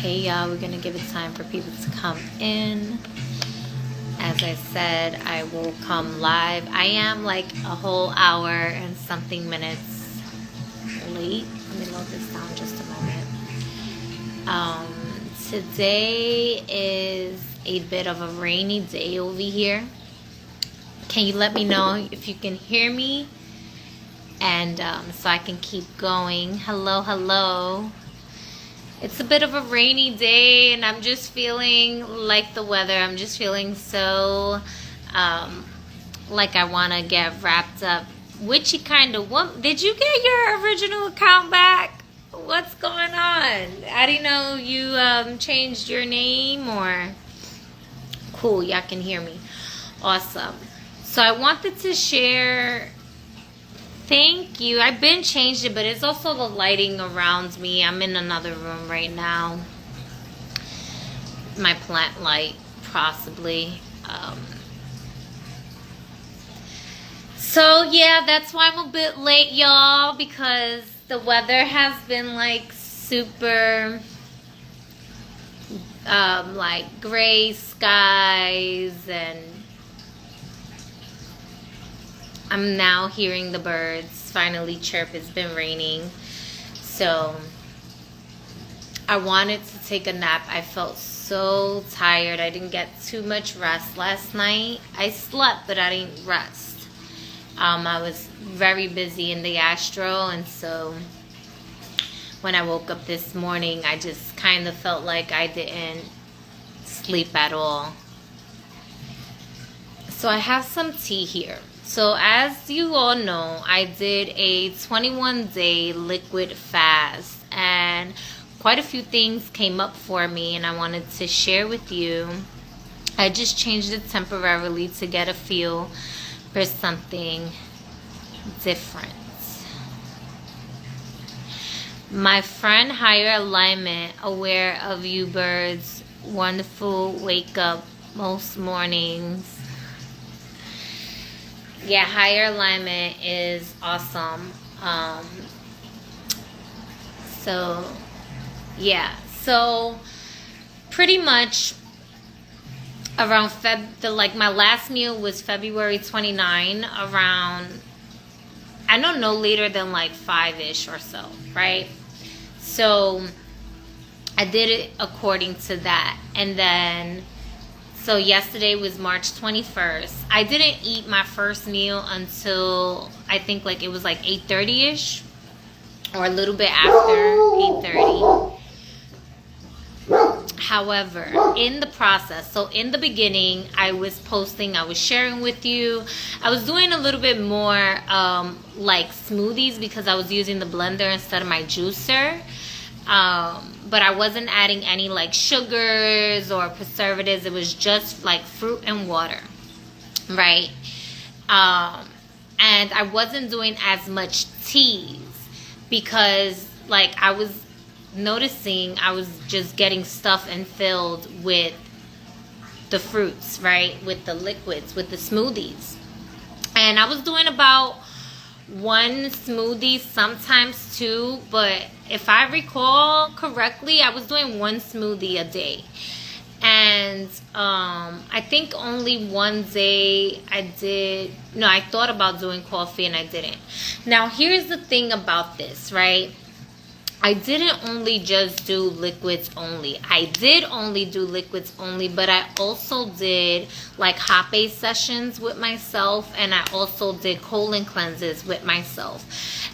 Okay, y'all, we're gonna give it time for people to come in. As I said, I will come live. I am like a whole hour and something minutes late. Let me load this down just a moment. Today is a bit of a rainy day over here. Can you let me know if you can hear me? And so I can keep going. Hello, hello. It's a bit of a rainy day and I'm just feeling like the weather. I'm just feeling so like I want to get wrapped up. Witchy kind of woman. Did you get your original account back? What's going on? I didn't know you changed your name or... Cool, y'all can hear me. Awesome. So I wanted to share... Thank you. I've been changed it, but it's also the lighting around me. I'm in another room right now. My plant light, possibly. So yeah, that's why I'm a bit late, y'all, because the weather has been like super, like gray skies, and I'm now hearing the birds finally chirp. It's been raining. So I wanted to take a nap. I felt so tired. I didn't get too much rest last night. I slept, but I didn't rest. I was very busy in the astro, and so when I woke up this morning, I just kind of felt like I didn't sleep at all. So I have some tea here. So as you all know, I did a 21-day liquid fast, and quite a few things came up for me and I wanted to share with you. I just changed it temporarily to get a feel for something different. My friend Higher Alignment, aware of you birds, wonderful wake up most mornings. Yeah, Higher Alignment is awesome. So yeah, so pretty much around my last meal was February 29, around, I don't know, later than like 5-ish or so, right? So I did it according to that. And then so yesterday was March 21st. I didn't eat my first meal until I think like it was like 8:30-ish or a little bit after 8:30. However, in the process, so in the beginning, I was posting, I was sharing with you. I was doing a little bit more like smoothies because I was using the blender instead of my juicer. But I wasn't adding any like sugars or preservatives. It was just like fruit and water, right? And I wasn't doing as much teas because like I was noticing I was just getting stuffed and filled with the fruits, right? With the liquids, with the smoothies. And I was doing about one smoothie, sometimes two, but if I recall correctly, I was doing one smoothie a day. And I think only one day I thought about doing coffee and I didn't. Now here's the thing about this, right? I didn't only just do liquids only. I did only do liquids only, but I also did like Hape sessions with myself, and I also did colon cleanses with myself.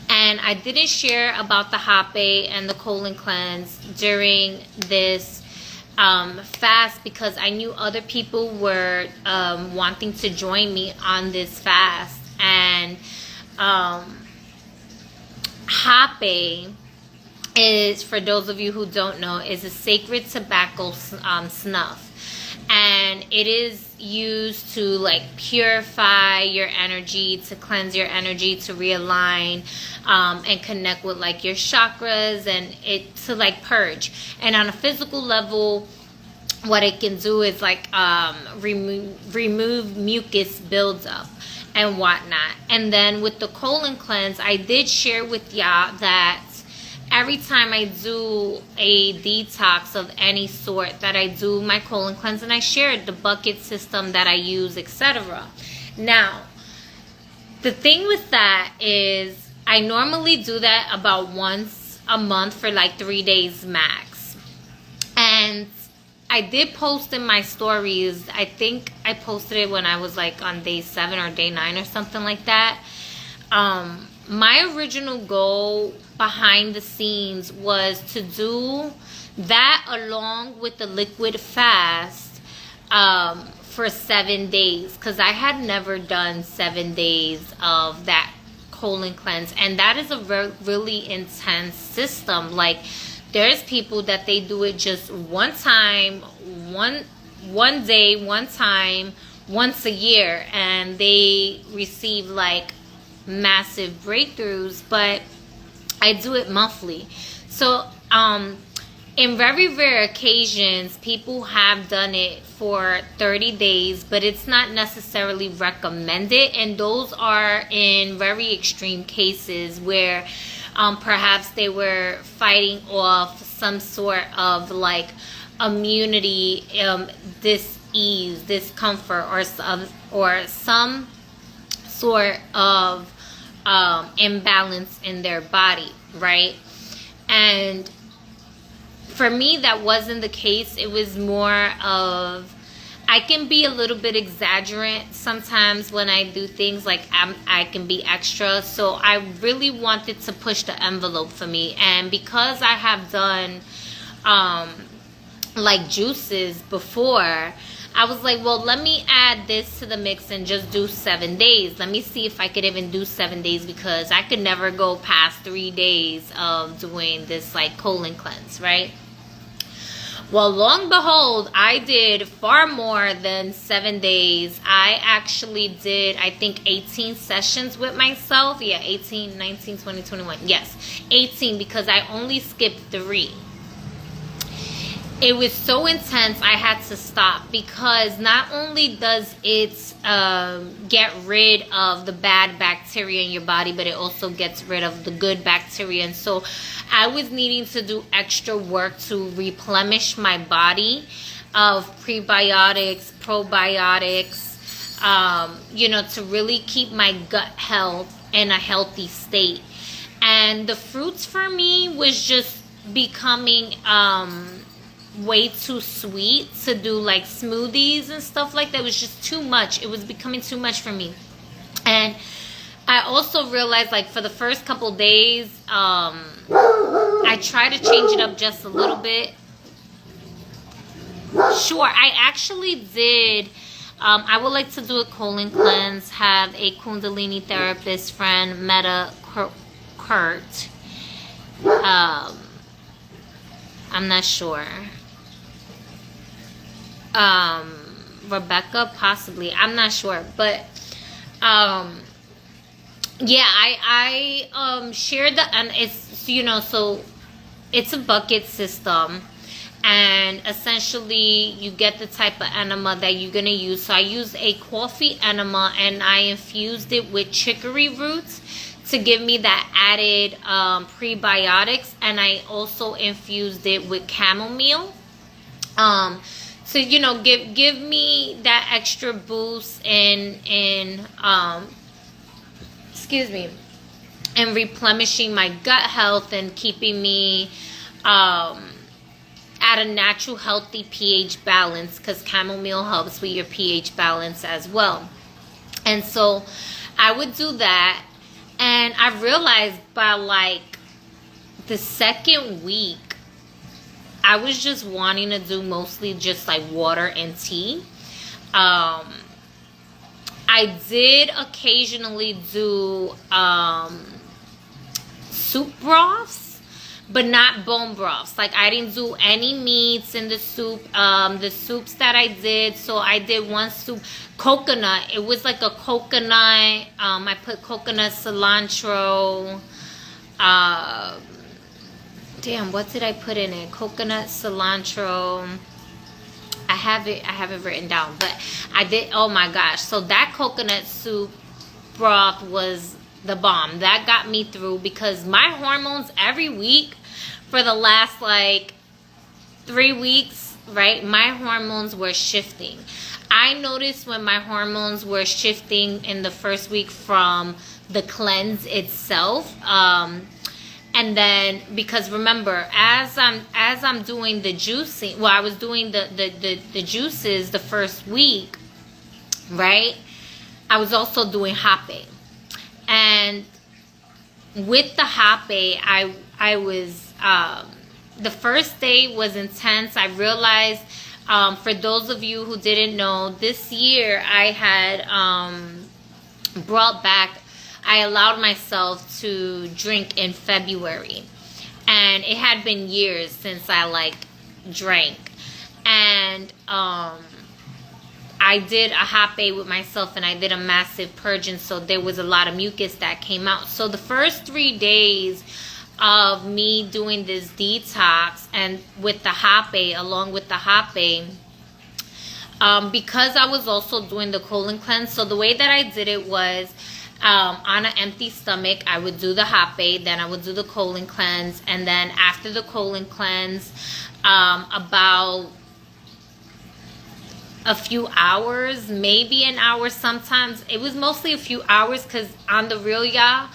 And I didn't share about the Hape and the colon cleanse during this fast because I knew other people were wanting to join me on this fast. And Hape is, for those of you who don't know, is a sacred tobacco snuff, and it is used to like purify your energy, to cleanse your energy, to realign and connect with like your chakras, and it to like purge. And on a physical level, what it can do is like remove mucus buildup and whatnot. And then with the colon cleanse, I did share with y'all that every time I do a detox of any sort, that I do my colon cleanse, and I shared the bucket system that I use, etc. Now, the thing with that is I normally do that about once a month for like 3 days max. And I did post in my stories, I think I posted it when I was like on day 7 or day 9 or something like that. My original goal behind the scenes was to do that along with the liquid fast for 7 days, because I had never done 7 days of that colon cleanse, and that is a really intense system. Like, there's people that they do it just one time, one day, one time, once a year, and they receive like massive breakthroughs. But I do it monthly. So in very rare occasions, people have done it for 30 days, but it's not necessarily recommended, and those are in very extreme cases where perhaps they were fighting off some sort of like immunity, dis-ease, discomfort, or some sort of imbalance in their body, right? And for me, that wasn't the case. It was more of, I can be a little bit exaggerant sometimes when I do things, like I can be extra. So I really wanted to push the envelope for me. And because I have done like juices before, I was like, well, let me add this to the mix and just do 7 days. Let me see if I could even do 7 days, because I could never go past 3 days of doing this like colon cleanse, right? Well, lo and behold, I did far more than 7 days. I actually did, I think, 18 sessions with myself. Yeah, 18, 19, 20, 21. Yes, 18, because I only skipped 3. It was so intense, I had to stop, because not only does it get rid of the bad bacteria in your body, but it also gets rid of the good bacteria. And so I was needing to do extra work to replenish my body of prebiotics, probiotics, to really keep my gut health in a healthy state. And the fruits for me was just becoming way too sweet to do like smoothies and stuff like that. It was just too much. It was becoming too much for me. And I also realized, like, for the first couple days, I tried to change it up just a little bit. Sure, I actually did. I would like to do a colon cleanse, have a Kundalini therapist friend, Meta Kurt. I'm not sure. Rebecca, possibly. I'm not sure. But, yeah, I shared the, and it's, so it's a bucket system. And essentially, you get the type of enema that you're going to use. So I used a coffee enema, and I infused it with chicory roots to give me that added prebiotics. And I also infused it with chamomile. So, give me that extra boost in replenishing my gut health and keeping me at a natural, healthy pH balance, because chamomile helps with your pH balance as well. And so I would do that, and I realized by like the second week, I was just wanting to do mostly just like water and tea. I did occasionally do soup broths, but not bone broths. Like, I didn't do any meats in the soup. The soups that I did, so I did one soup, coconut. It was like a coconut. I put coconut, cilantro. What did I put in it? Coconut, cilantro. I have it written down, but I did. Oh my gosh! So that coconut soup broth was the bomb. That got me through, because my hormones every week for the last like 3 weeks, right, my hormones were shifting. I noticed when my hormones were shifting in the first week from the cleanse itself. And then, because remember, as I'm doing the juicing, well, I was doing the juices the first week, right? I was also doing hape. And with the hape, I was, the first day was intense. I realized, for those of you who didn't know, this year I had brought back, I allowed myself to drink in February. And it had been years since I like drank. And I did a hape with myself, and I did a massive purge, and so there was a lot of mucus that came out. So the first 3 days of me doing this detox and with the hape, along with the hape, because I was also doing the colon cleanse, so the way that I did it was, on an empty stomach, I would do the hape, then I would do the colon cleanse, and then after the colon cleanse, about a few hours, maybe an hour sometimes. It was mostly a few hours, because on the real, y'all,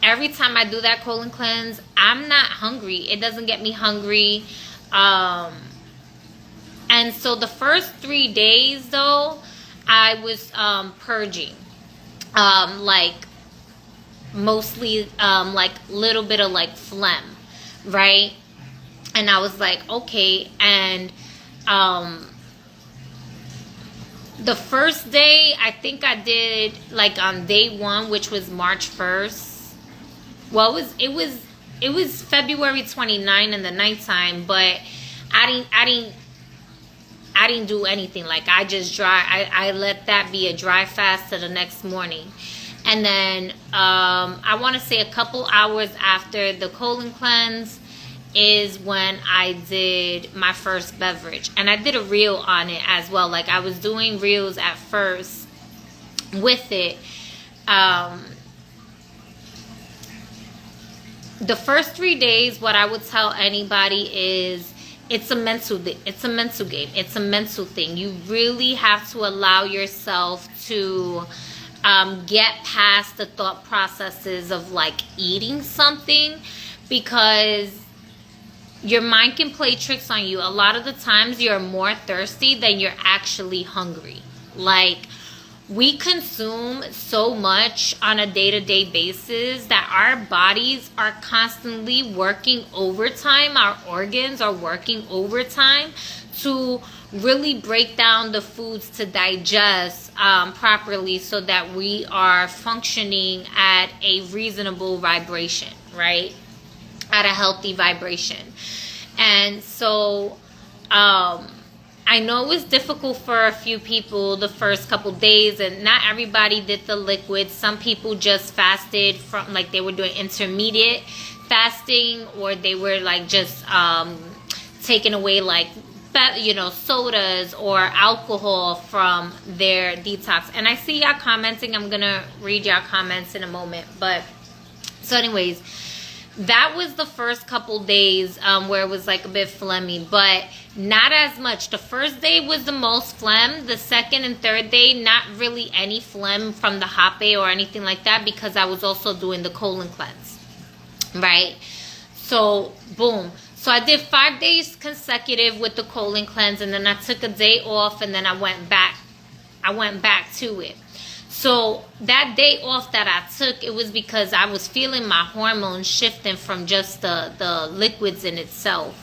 every time I do that colon cleanse, I'm not hungry. It doesn't get me hungry. And so the first 3 days, though, I was purging, like mostly like little bit of like phlegm, right? And I was like, okay. And the first day, I think I did like on day 1, which was March 1st. Well, it was February 29 in the nighttime, but I didn't do anything. Like, I just I let that be a dry fast to the next morning. And then I want to say a couple hours after the colon cleanse is when I did my first beverage. And I did a reel on it as well. Like, I was doing reels at first with it. The first 3 days, what I would tell anybody is, it's a mental game. It's a mental thing. You really have to allow yourself to get past the thought processes of like eating something, because your mind can play tricks on you. A lot of the times you're more thirsty than you're actually hungry. Like, we consume so much on a day-to-day basis that our bodies are constantly working overtime. Our organs are working overtime to really break down the foods to digest properly, so that we are functioning at a reasonable vibration, right? At a healthy vibration. And so I know it was difficult for a few people the first couple days, and not everybody did the liquids. Some people just fasted from, like, they were doing intermediate fasting, or they were like just taking away like sodas or alcohol from their detox. And I see y'all commenting. I'm gonna read y'all comments in a moment. But so anyways, that was the first couple days where it was like a bit phlegmy, but not as much. The first day was the most phlegm. The second and third day, not really any phlegm from the hape or anything like that, because I was also doing the colon cleanse, right? So boom. So I did 5 days consecutive with the colon cleanse, and then I took a day off, and then I went back to it. So that day off that I took, it was because I was feeling my hormones shifting from just the liquids in itself.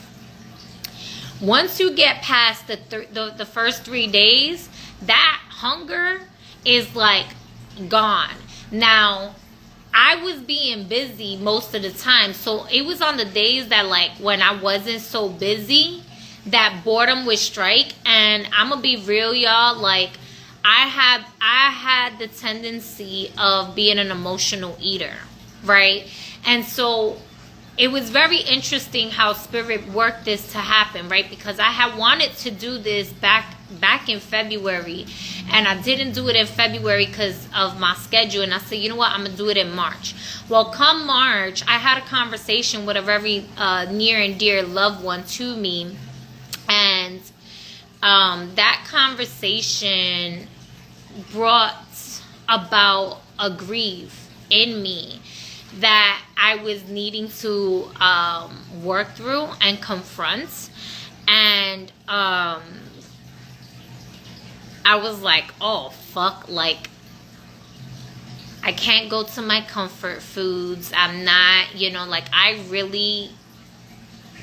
Once you get past the first 3 days, that hunger is like gone. Now, I was being busy most of the time, so it was on the days that, like, when I wasn't so busy, that boredom would strike. And I'm gonna be real, y'all, like, I had the tendency of being an emotional eater, right? And so it was very interesting how Spirit worked this to happen, right? Because I had wanted to do this back back in February, and I didn't do it in February because of my schedule, and I said, you know what, I'm gonna do it in March. Well, come March, I had a conversation with a very near and dear loved one to me, and that conversation brought about a grief in me that I was needing to work through and confront. And I was like, oh fuck, like I can't go to my comfort foods. I'm not, you know, like I really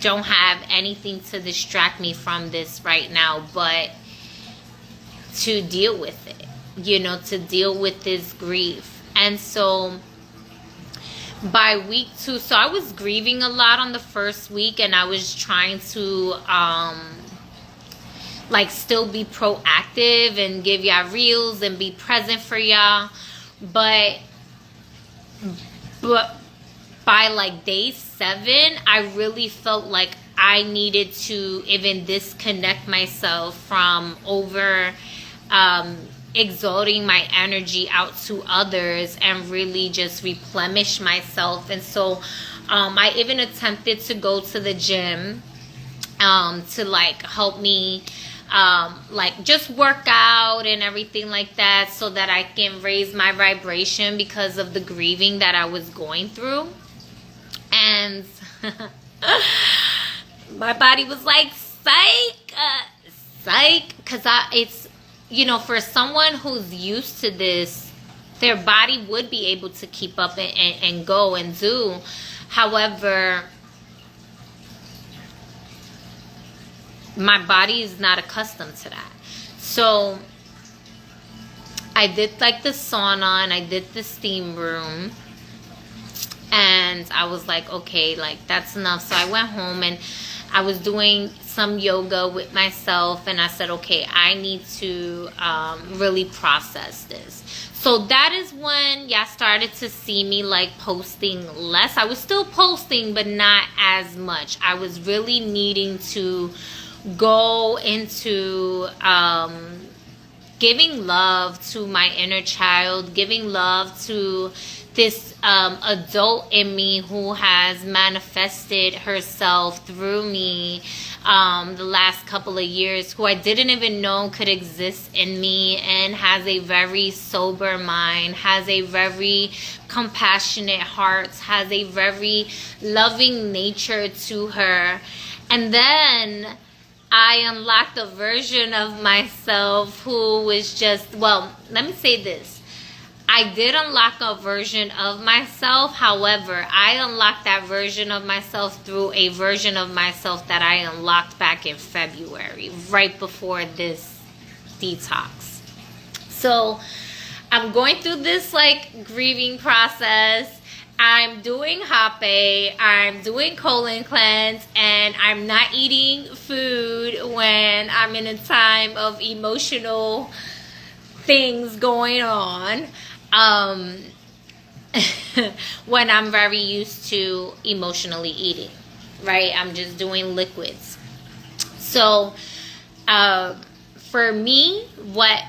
don't have anything to distract me from this right now but to deal with it, you know, to deal with this grief. And so by week 2, so I was grieving a lot on the first week, and I was trying to like still be proactive and give y'all reels and be present for y'all, but by like day 7, I really felt like I needed to even disconnect myself from exalting my energy out to others and really just replenish myself. And so I even attempted to go to the gym to like help me like just work out and everything like that, so that I can raise my vibration because of the grieving that I was going through. And my body was like, psych, because it's, you know, for someone who's used to this, their body would be able to keep up and go and do. However, my body is not accustomed to that. So I did like the sauna and I did the steam room. And I was like, okay, like that's enough. So I went home and I was doing some yoga with myself, and I said, okay, I need to really process this. So that is when y'all started to see me like posting less. I was still posting, but not as much. I was really needing to go into giving love to my inner child, giving love to this adult in me who has manifested herself through me the last couple of years, who I didn't even know could exist in me, and has a very sober mind, has a very compassionate heart, has a very loving nature to her. And then I unlocked a version of myself who was just, well, let me say this. I did unlock a version of myself. However, I unlocked that version of myself through a version of myself that I unlocked back in February, right before this detox. So I'm going through this like grieving process. I'm doing Hape, I'm doing colon cleanse, and I'm not eating food when I'm in a time of emotional things going on. When I'm very used to emotionally eating, right? I'm just doing liquids. So for me, what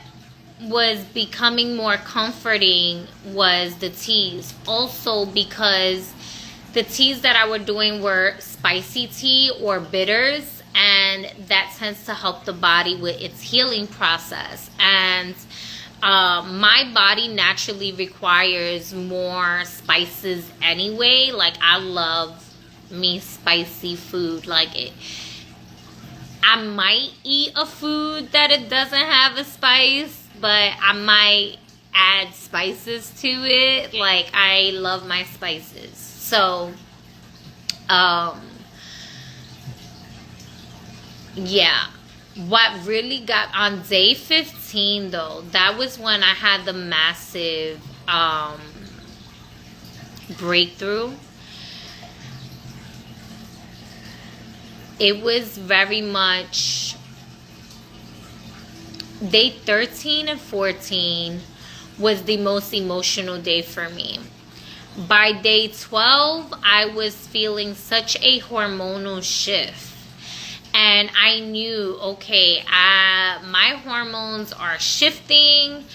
was becoming more comforting was the teas. Also because the teas that I were doing were spicy tea or bitters, and that tends to help the body with its healing process. And my body naturally requires more spices anyway. Like I love me spicy food. Like it, I might eat a food that it doesn't have a spice, but I might add spices to it. Like I love my spices. So yeah. What really got on day 15 though, that was when I had the massive breakthrough. It was very much day 13 and 14 was the most emotional day for me. By day 12, I was feeling such a hormonal shift. And I knew, okay, my hormones are shifting.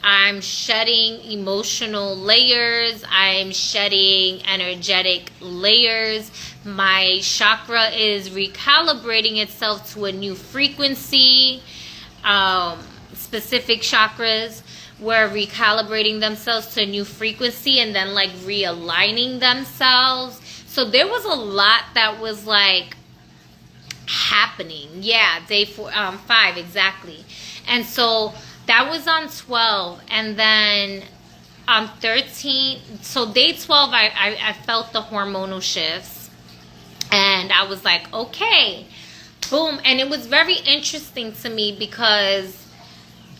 I'm shedding emotional layers. I'm shedding energetic layers. My chakra is recalibrating itself to a new frequency. Specific chakras were recalibrating themselves to a new frequency and then like realigning themselves. So there was a lot that was like happening. Yeah, day 5 exactly. And so that was on 12, and then on 13, so day 12 I felt the hormonal shifts, and I was like, okay, boom. And it was very interesting to me because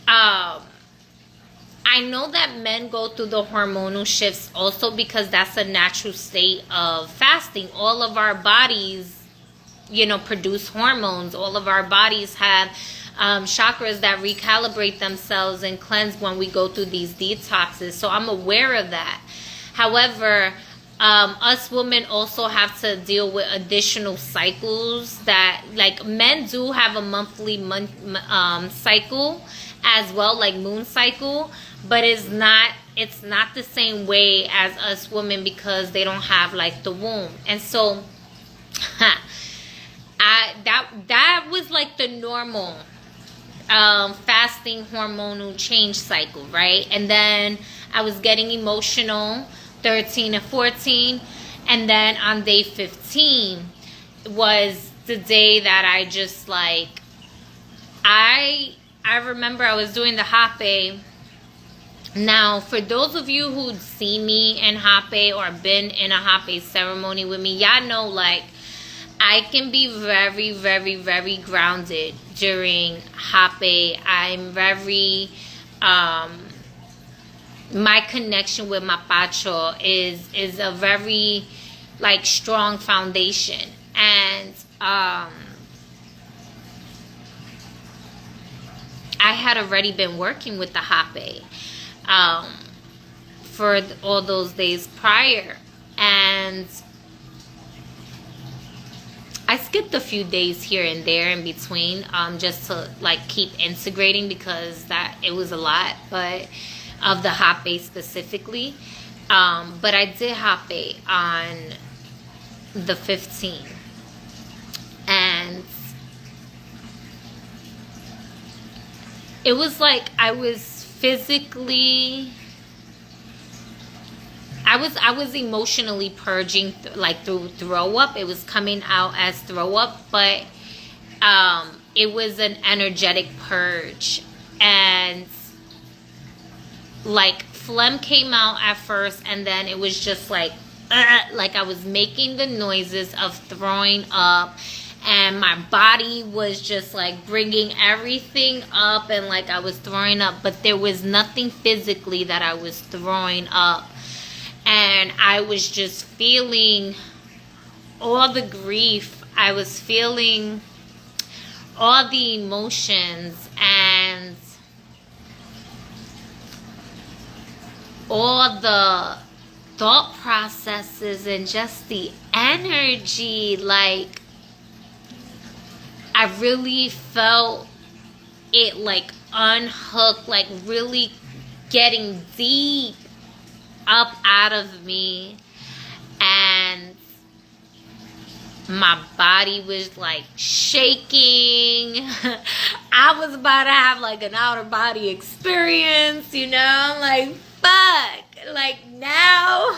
I know that men go through the hormonal shifts also because that's a natural state of fasting. All of our bodies, produce hormones. All of our bodies have chakras that recalibrate themselves and cleanse when we go through these detoxes. So I'm aware of that. However, us women also have to deal with additional cycles that, like, men do have a monthly cycle as well, like moon cycle, but it's not the same way as us women because they don't have like the womb. And so that was like the normal fasting hormonal change cycle, right? And then I was getting emotional 13 and 14, and then on day 15 was the day that I just like I remember I was doing the hape. Now, for those of you who'd seen me in hape or been in a hape ceremony with me, y'all know like I can be very, very, very grounded during hape. I'm very, my connection with Mapacho is a very, like, strong foundation. And I had already been working with the hape for all those days prior. And I skipped a few days here and there in between, just to like keep integrating because it was a lot, but of the hape specifically. But I did hape on the 15th, and it was like I was physically. I was emotionally purging through throw up. It was coming out as throw up, but it was an energetic purge, and like phlegm came out at first, and then it was just like I was making the noises of throwing up, and my body was just like bringing everything up, and like I was throwing up, but there was nothing physically that I was throwing up. And I was just feeling all the grief. I was feeling all the emotions and all the thought processes and just the energy. Like, I really felt it like unhook, like really getting deep up out of me, and my body was like shaking. I was about to have like an outer body experience, I'm like, fuck, like now.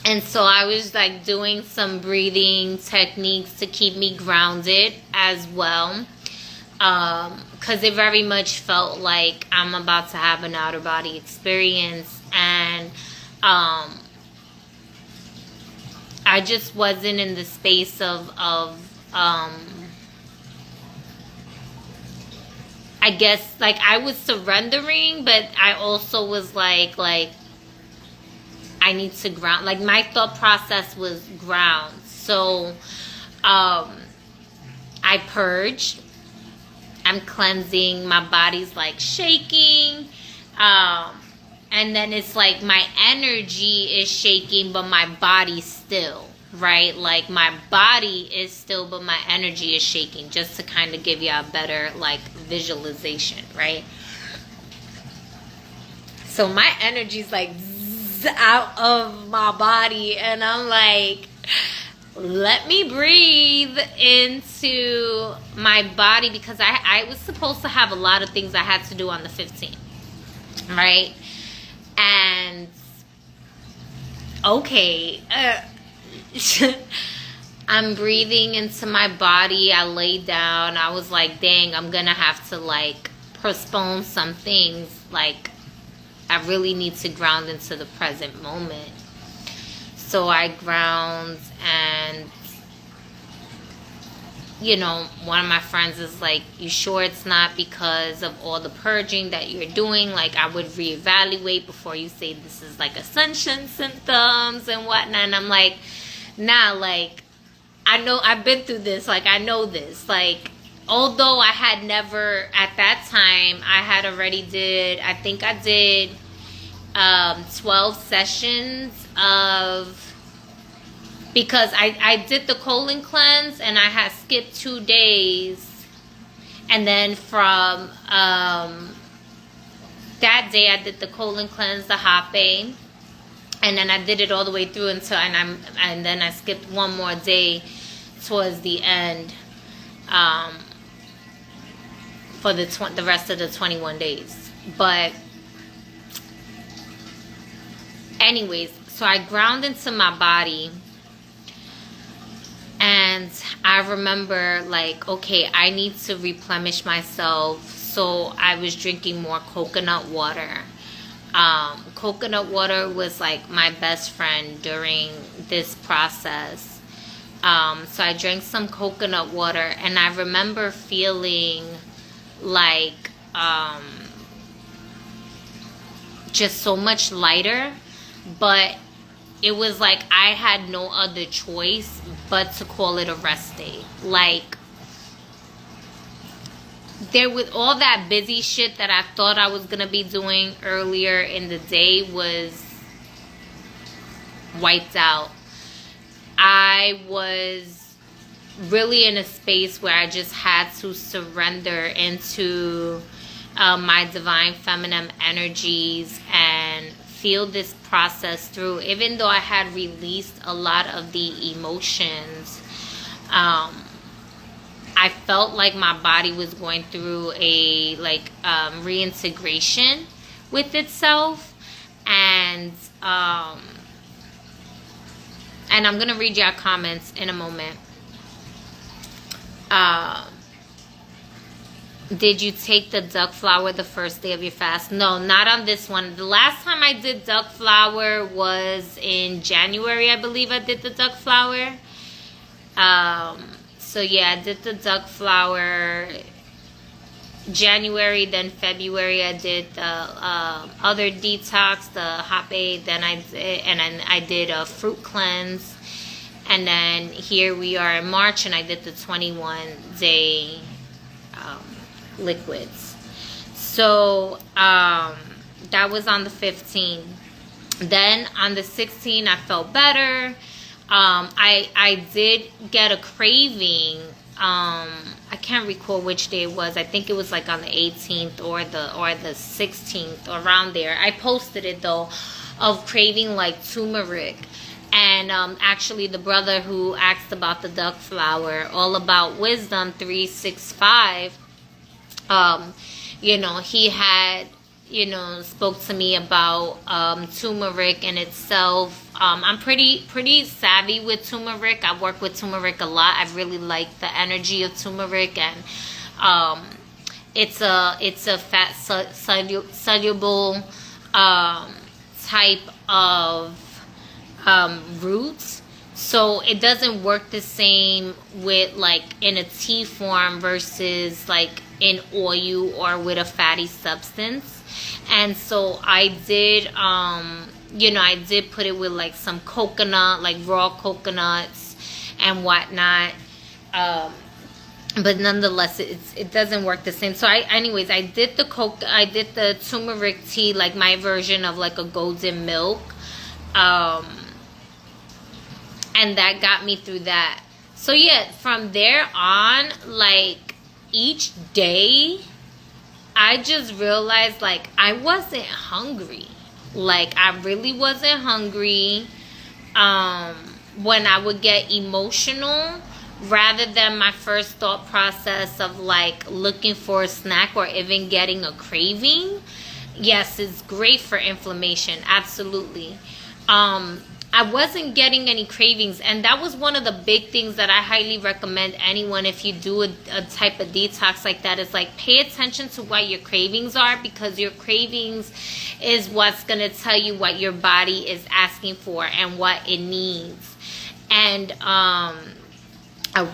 And so I was like doing some breathing techniques to keep me grounded as well. Because it very much felt like I'm about to have an outer body experience, and I just wasn't in the space of I guess like I was surrendering, but I also was like I need to ground. Like my thought process was ground. So I purged. I'm cleansing. My body's like shaking. And then it's like my energy is shaking, but my body's still. right? Like my body is still, but my energy is shaking, just to kind of give you a better like visualization, right? So my energy's like out of my body, and I'm like, let me breathe into my body, because I was supposed to have a lot of things I had to do on the 15th, right? And okay, I'm breathing into my body. I laid down. I was like, dang, I'm gonna have to like postpone some things. Like, I really need to ground into the present moment. So I ground, and you know, one of my friends is like, you sure it's not because of all the purging that you're doing? Like, I would reevaluate before you say this is like ascension symptoms and whatnot. And I'm like, nah, like, I know, I've been through this. Like, I know this. Like, although I had never, at that time, I had already did, I think I did 12 sessions of, because I did the colon cleanse, and I had skipped 2 days, and then from that day I did the colon cleanse, the hape, and then I did it all the way through until, and then I skipped one more day towards the end, for the rest of the 21 days. But anyways, so I ground into my body. And I remember like, okay, I need to replenish myself. So I was drinking more coconut water. Coconut water was like my best friend during this process. So I drank some coconut water, and I remember feeling like just so much lighter. But it was like I had no other choice but to call it a rest day. Like, there, with all that busy shit that I thought I was gonna be doing earlier in the day, was wiped out. I was really in a space where I just had to surrender into my divine feminine energies and feel this process through. Even though I had released a lot of the emotions, I felt like my body was going through a reintegration with itself. And I'm gonna read your comments in a moment. Did you take the duck flower the first day of your fast? No, not on this one. The last time I did duck flower was in January, I believe I did the duck flower. So yeah, I did the duck flower January, then February I did the other detox, the hape, then I did a fruit cleanse. And then here we are in March, and I did the 21-day liquids. So that was on the 15th. Then on the 16th I felt better. I did get a craving. I can't recall which day it was. I think it was like on the 18th or the 16th, around there. I posted it though, of craving like turmeric. And actually the brother who asked about the duck flower, All About Wisdom 365, he had, spoke to me about turmeric in itself. I'm pretty savvy with turmeric. I work with turmeric a lot. I really like the energy of turmeric, and it's a fat soluble type of roots. So it doesn't work the same with like in a tea form versus like in oil or with a fatty substance. And so I did I did put it with like some coconut, like raw coconuts and whatnot, but nonetheless it doesn't work the same. So I did the turmeric tea, like my version of like a golden milk, And that got me through that. So yeah, from there on, like, each day, I just realized, like, I wasn't hungry. Like, I really wasn't hungry. When I would get emotional, rather than my first thought process of, like, looking for a snack or even getting a craving. Yes, it's great for inflammation. Absolutely. I wasn't getting any cravings, and that was one of the big things that I highly recommend anyone, if you do a type of detox like that, is like, pay attention to what your cravings are, because your cravings is what's going to tell you what your body is asking for and what it needs. And I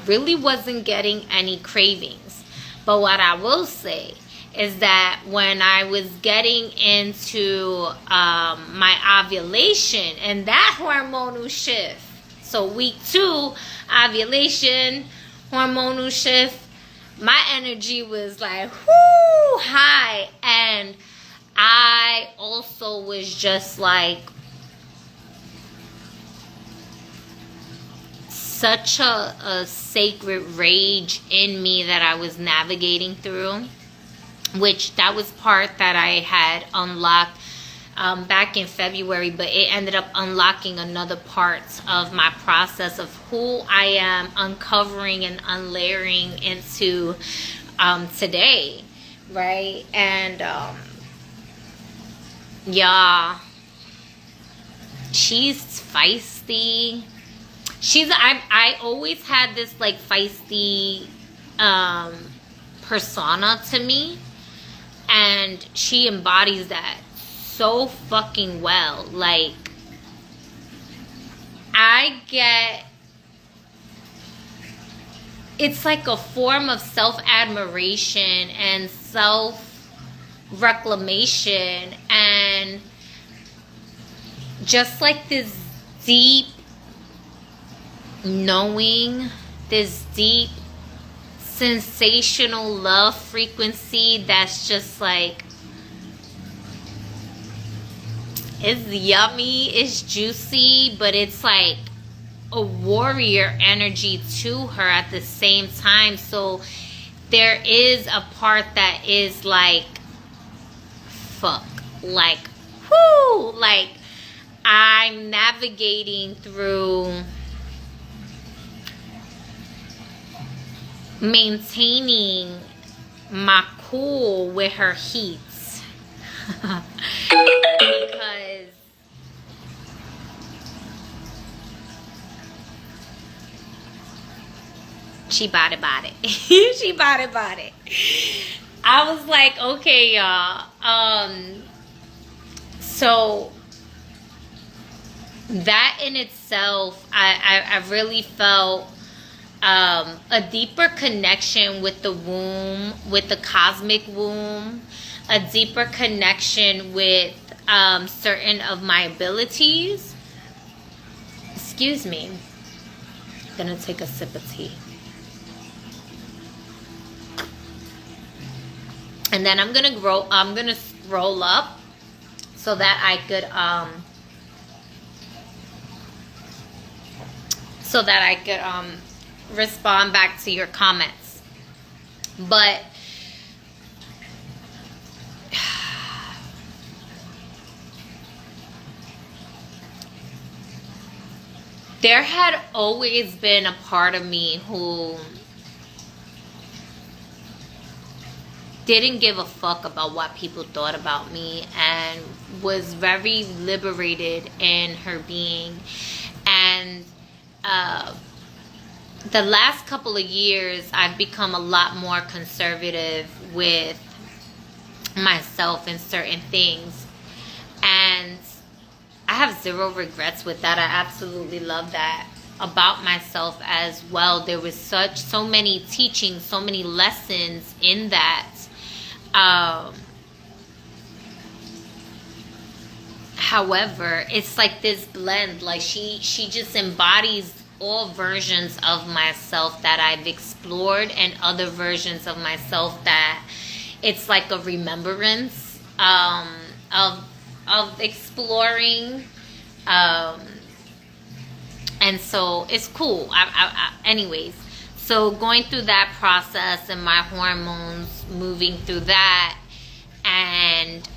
really wasn't getting any cravings. But what I will say is that when I was getting into my ovulation and that hormonal shift, so week 2, ovulation, hormonal shift, my energy was like, whoo, high. And I also was just like, such a sacred rage in me that I was navigating through, which that was part that I had unlocked back in February, but it ended up unlocking another part of my process of who I am uncovering and unlayering into today, right? And yeah, she's feisty. I always had this, like, feisty persona to me, and she embodies that so fucking well. Like, it's like a form of self-admiration and self-reclamation, and just like this deep knowing, this deep sensational love frequency that's just like, it's yummy, it's juicy, but it's like a warrior energy to her at the same time. So there is a part that is like, fuck, like, whoo, like, I'm navigating through maintaining my cool with her heats. Because she bought it. She bought it. I was like, okay, y'all. So that in itself, I really felt a deeper connection with the womb, with the cosmic womb, a deeper connection with certain of my abilities. Excuse me. I'm gonna take a sip of tea. And then I'm gonna scroll up so that I could respond back to your comments. But there had always been a part of me who didn't give a fuck about what people thought about me, and was very liberated in her being. And the last couple of years, I've become a lot more conservative with myself in certain things, and I have zero regrets with that. I absolutely love that about myself as well. There was so many teachings, so many lessons in that. However, it's like this blend. Like, she just embodies all versions of myself that I've explored, and other versions of myself that it's like a remembrance of exploring. And so it's cool. Anyways, so going through that process and my hormones moving through that, and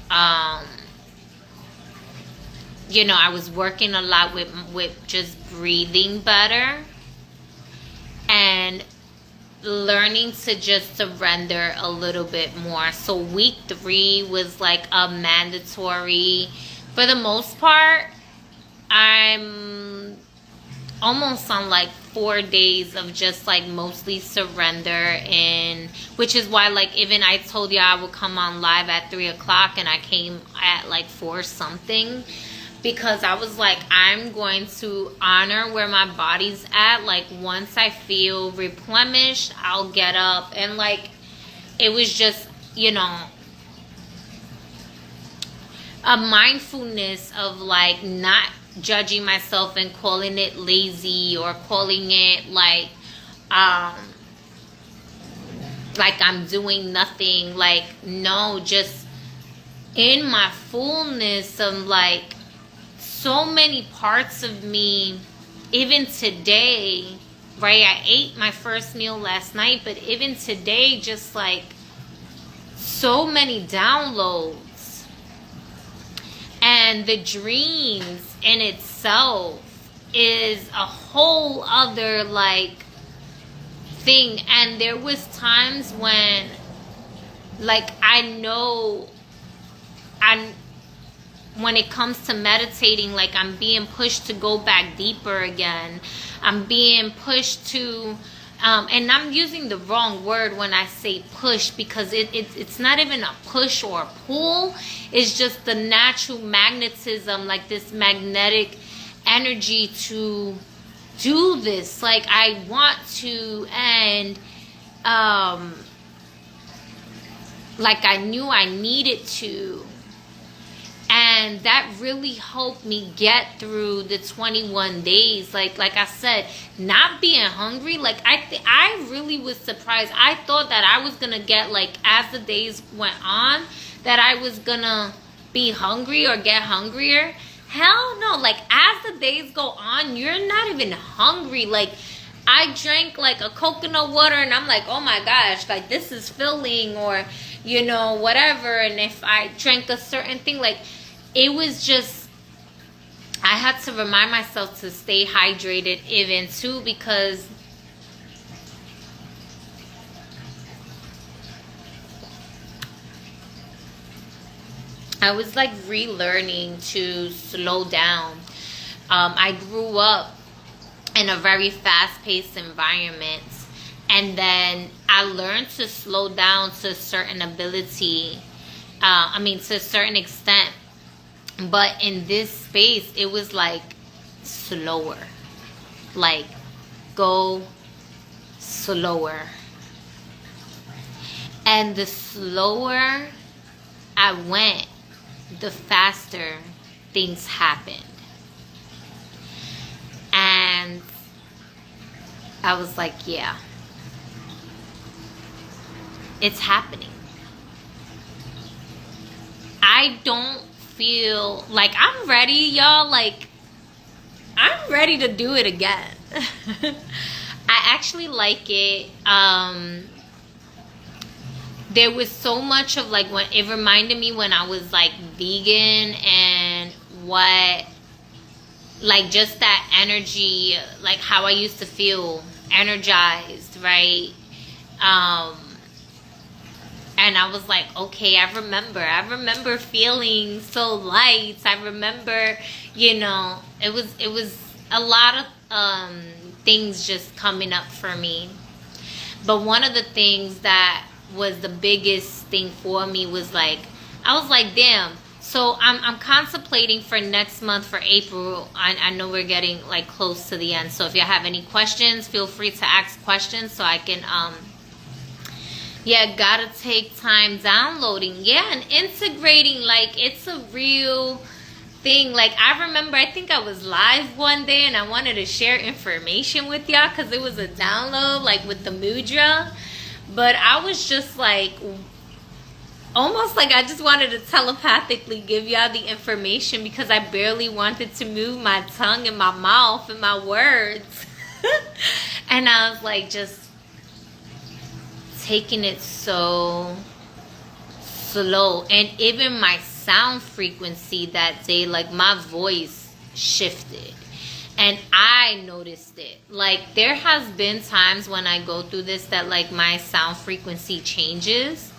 you know, I was working a lot with just breathing better and learning to just surrender a little bit more. So week 3 was like a mandatory. For the most part, I'm almost on like 4 days of just like mostly surrender, and which is why, like, even I told you I would come on live at 3 o'clock and I came at like 4 something, because I was like, I'm going to honor where my body's at. Like, once I feel replenished, I'll get up. And like, it was just, you know, a mindfulness of like not judging myself and calling it lazy or calling it like I'm doing nothing. Like, no, just in my fullness of like so many parts of me. Even today, right, I ate my first meal last night, but even today, just like so many downloads. And the dreams in itself is a whole other like thing. And there was times when like when it comes to meditating, like I'm being pushed to go back deeper again. I'm being pushed to and I'm using the wrong word when I say push, because it's not even a push or a pull. It's just the natural magnetism, like this magnetic energy to do this. Like, I want to, and like I knew I needed to. And that really helped me get through the 21 days. Like I said, not being hungry. Like, I really was surprised. I thought that I was going to get, like, as the days went on, that I was going to be hungry or get hungrier. Hell no. Like, as the days go on, you're not even hungry. Like, I drank, like, a coconut water, and I'm like, oh my gosh, like, this is filling, or, you know, whatever. And if I drank a certain thing, like, it was just, I had to remind myself to stay hydrated even too, because I was like relearning to slow down. I grew up in a very fast-paced environment, and then I learned to slow down to a certain ability. To a certain extent. But in this space, it was like slower. Like, go slower. And the slower I went, the faster things happened. And I was like, yeah, it's happening. I don't feel like I'm ready, y'all. Like, I'm ready to do it again. I actually like it. There was so much of like, when it reminded me when I was like vegan, and what, like, just that energy, like how I used to feel energized, right? And I was like, okay, I remember feeling so light. I remember, you know, it was a lot of things just coming up for me. But one of the things that was the biggest thing for me was like, I was like, damn. So I'm contemplating for next month, for April. I know we're getting like close to the end. So if you have any questions, feel free to ask questions so I can gotta take time downloading. Yeah, and integrating, like, it's a real thing. Like, I remember, I think I was live one day and I wanted to share information with y'all because it was a download, like, with the mudra. But I was just like, almost like I just wanted to telepathically give y'all the information because I barely wanted to move my tongue and my mouth and my words. And I was like just taking it so slow. And even my sound frequency that day, like my voice shifted. And I noticed it. Like there has been times when I go through this that like my sound frequency changes.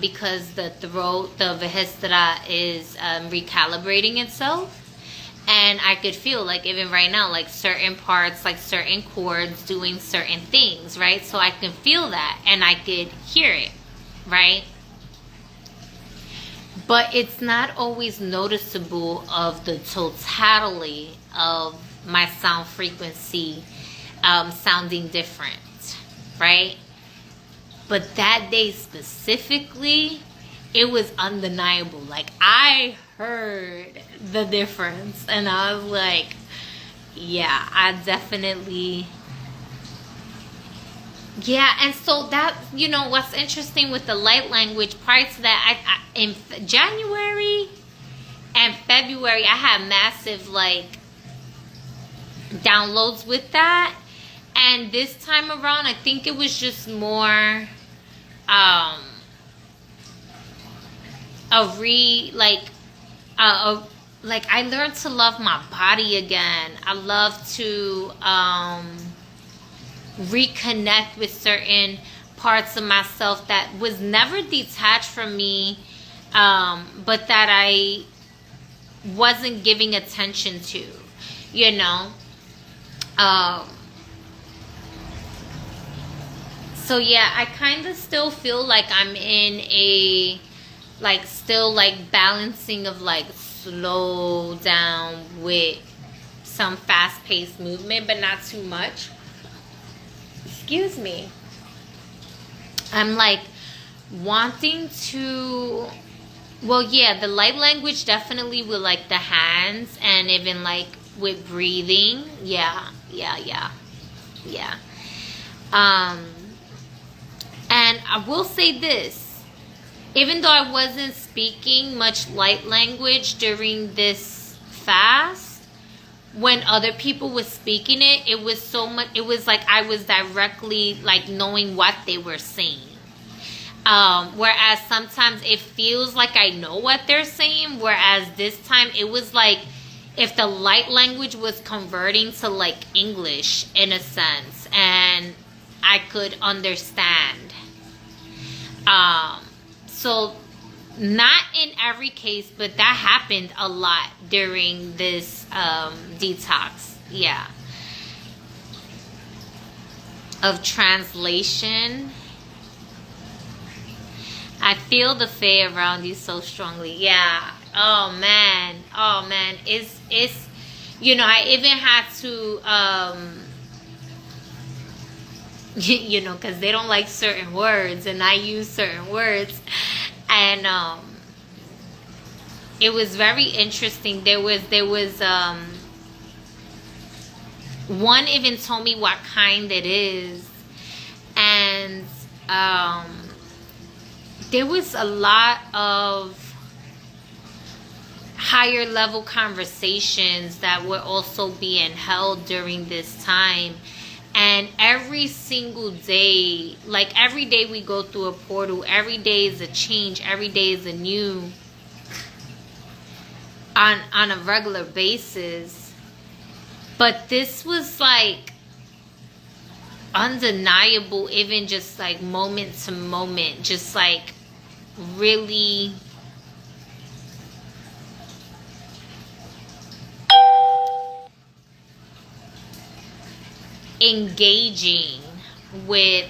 Because the throat, the vihestra is recalibrating itself. And I could feel like even right now, like certain parts, like certain chords doing certain things, right? So I can feel that and I could hear it, right? But it's not always noticeable of the totality of my sound frequency sounding different, right? But that day specifically, it was undeniable. Like, I heard the difference. And I was like, yeah, I definitely... Yeah, and so that, you know, what's interesting with the light language, prior to that, in January and February, I had massive, like, downloads with that. And this time around, I think it was just more... like I learned to love my body again. I love to reconnect with certain parts of myself that was never detached from me, but that I wasn't giving attention to, you know. So yeah, I kind of still feel like I'm in a, like, still like balancing of like slow down with some fast-paced movement, but not too much. Excuse me. I'm like wanting to, well, yeah, the light language definitely with like the hands and even like with breathing. Yeah. And I will say this, even though I wasn't speaking much light language during this fast, when other people were speaking it, it was so much, it was like I was directly like knowing what they were saying. Whereas sometimes it feels like I know what they're saying, whereas this time it was like if the light language was converting to like English in a sense, and I could understand. So not in every case, but that happened a lot during this detox. Yeah. Of translation. I feel the fae around you so strongly. Yeah. Oh man. It's you know, I even had to you know, because they don't like certain words and I use certain words, and it was very interesting. There was one even told me what kind it is, and there was a lot of higher level conversations that were also being held during this time. And every single day, like every day we go through a portal, every day is a change, every day is a new, on a regular basis. But this was like undeniable, even just like moment to moment, just like really engaging with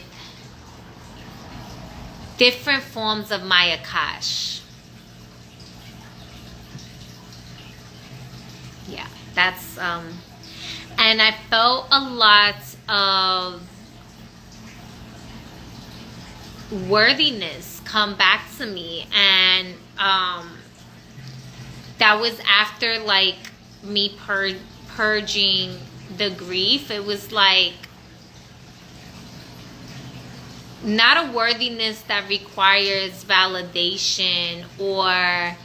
different forms of my Akash. Yeah, that's and I felt a lot of worthiness come back to me, and that was after like me purging the grief. It was like not a worthiness that requires validation or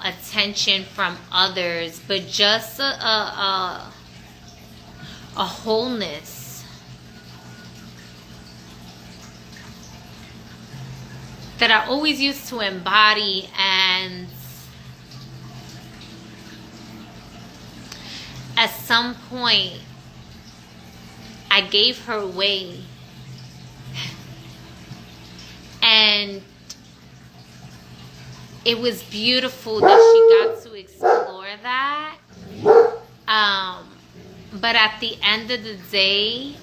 attention from others, but just a wholeness that I always used to embody. And at some point I gave her away, and it was beautiful that she got to explore that. But at the end of the day,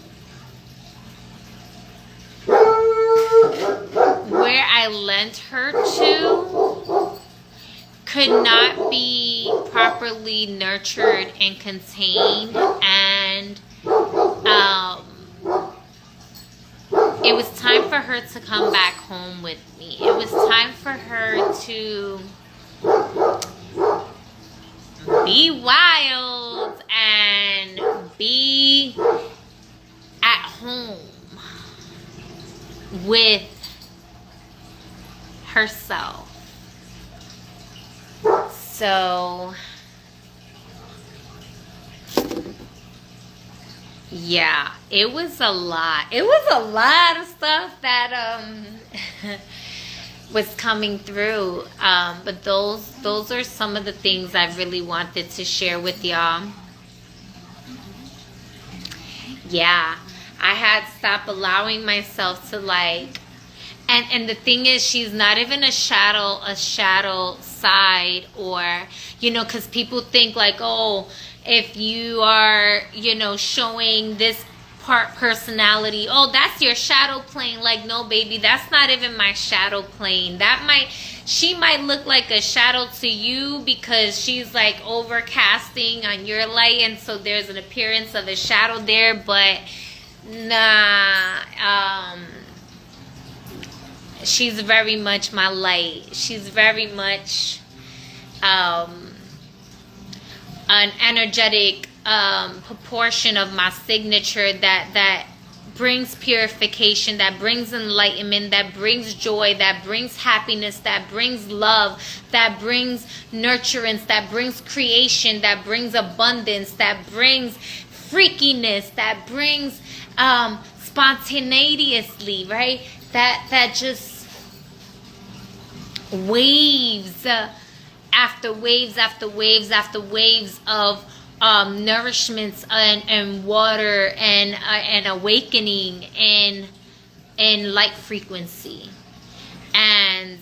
where I lent her to could not be properly nurtured and contained, and it was time for her to come back home with me. It was time for her to be wild and be at home with herself. So yeah, it was a lot. It was a lot of stuff that was coming through. But those are some of the things I really wanted to share with y'all. Yeah, I had stopped allowing myself to like, and the thing is, she's not even a shadow side, or, you know, because people think like, oh, if you are, you know, showing this part personality, oh, that's your shadow plane. Like, no, baby, that's not even my shadow plane. She might look like a shadow to you because she's like overcasting on your light, and so there's an appearance of a shadow there, but nah, she's very much my light. She's very much an energetic proportion of my signature that brings purification, that brings enlightenment, that brings joy, that brings happiness, that brings love, that brings nurturance, that brings creation, that brings abundance, that brings freakiness, that brings spontaneously, right? That just waves after waves after waves after waves of nourishments and water and awakening and light frequency. And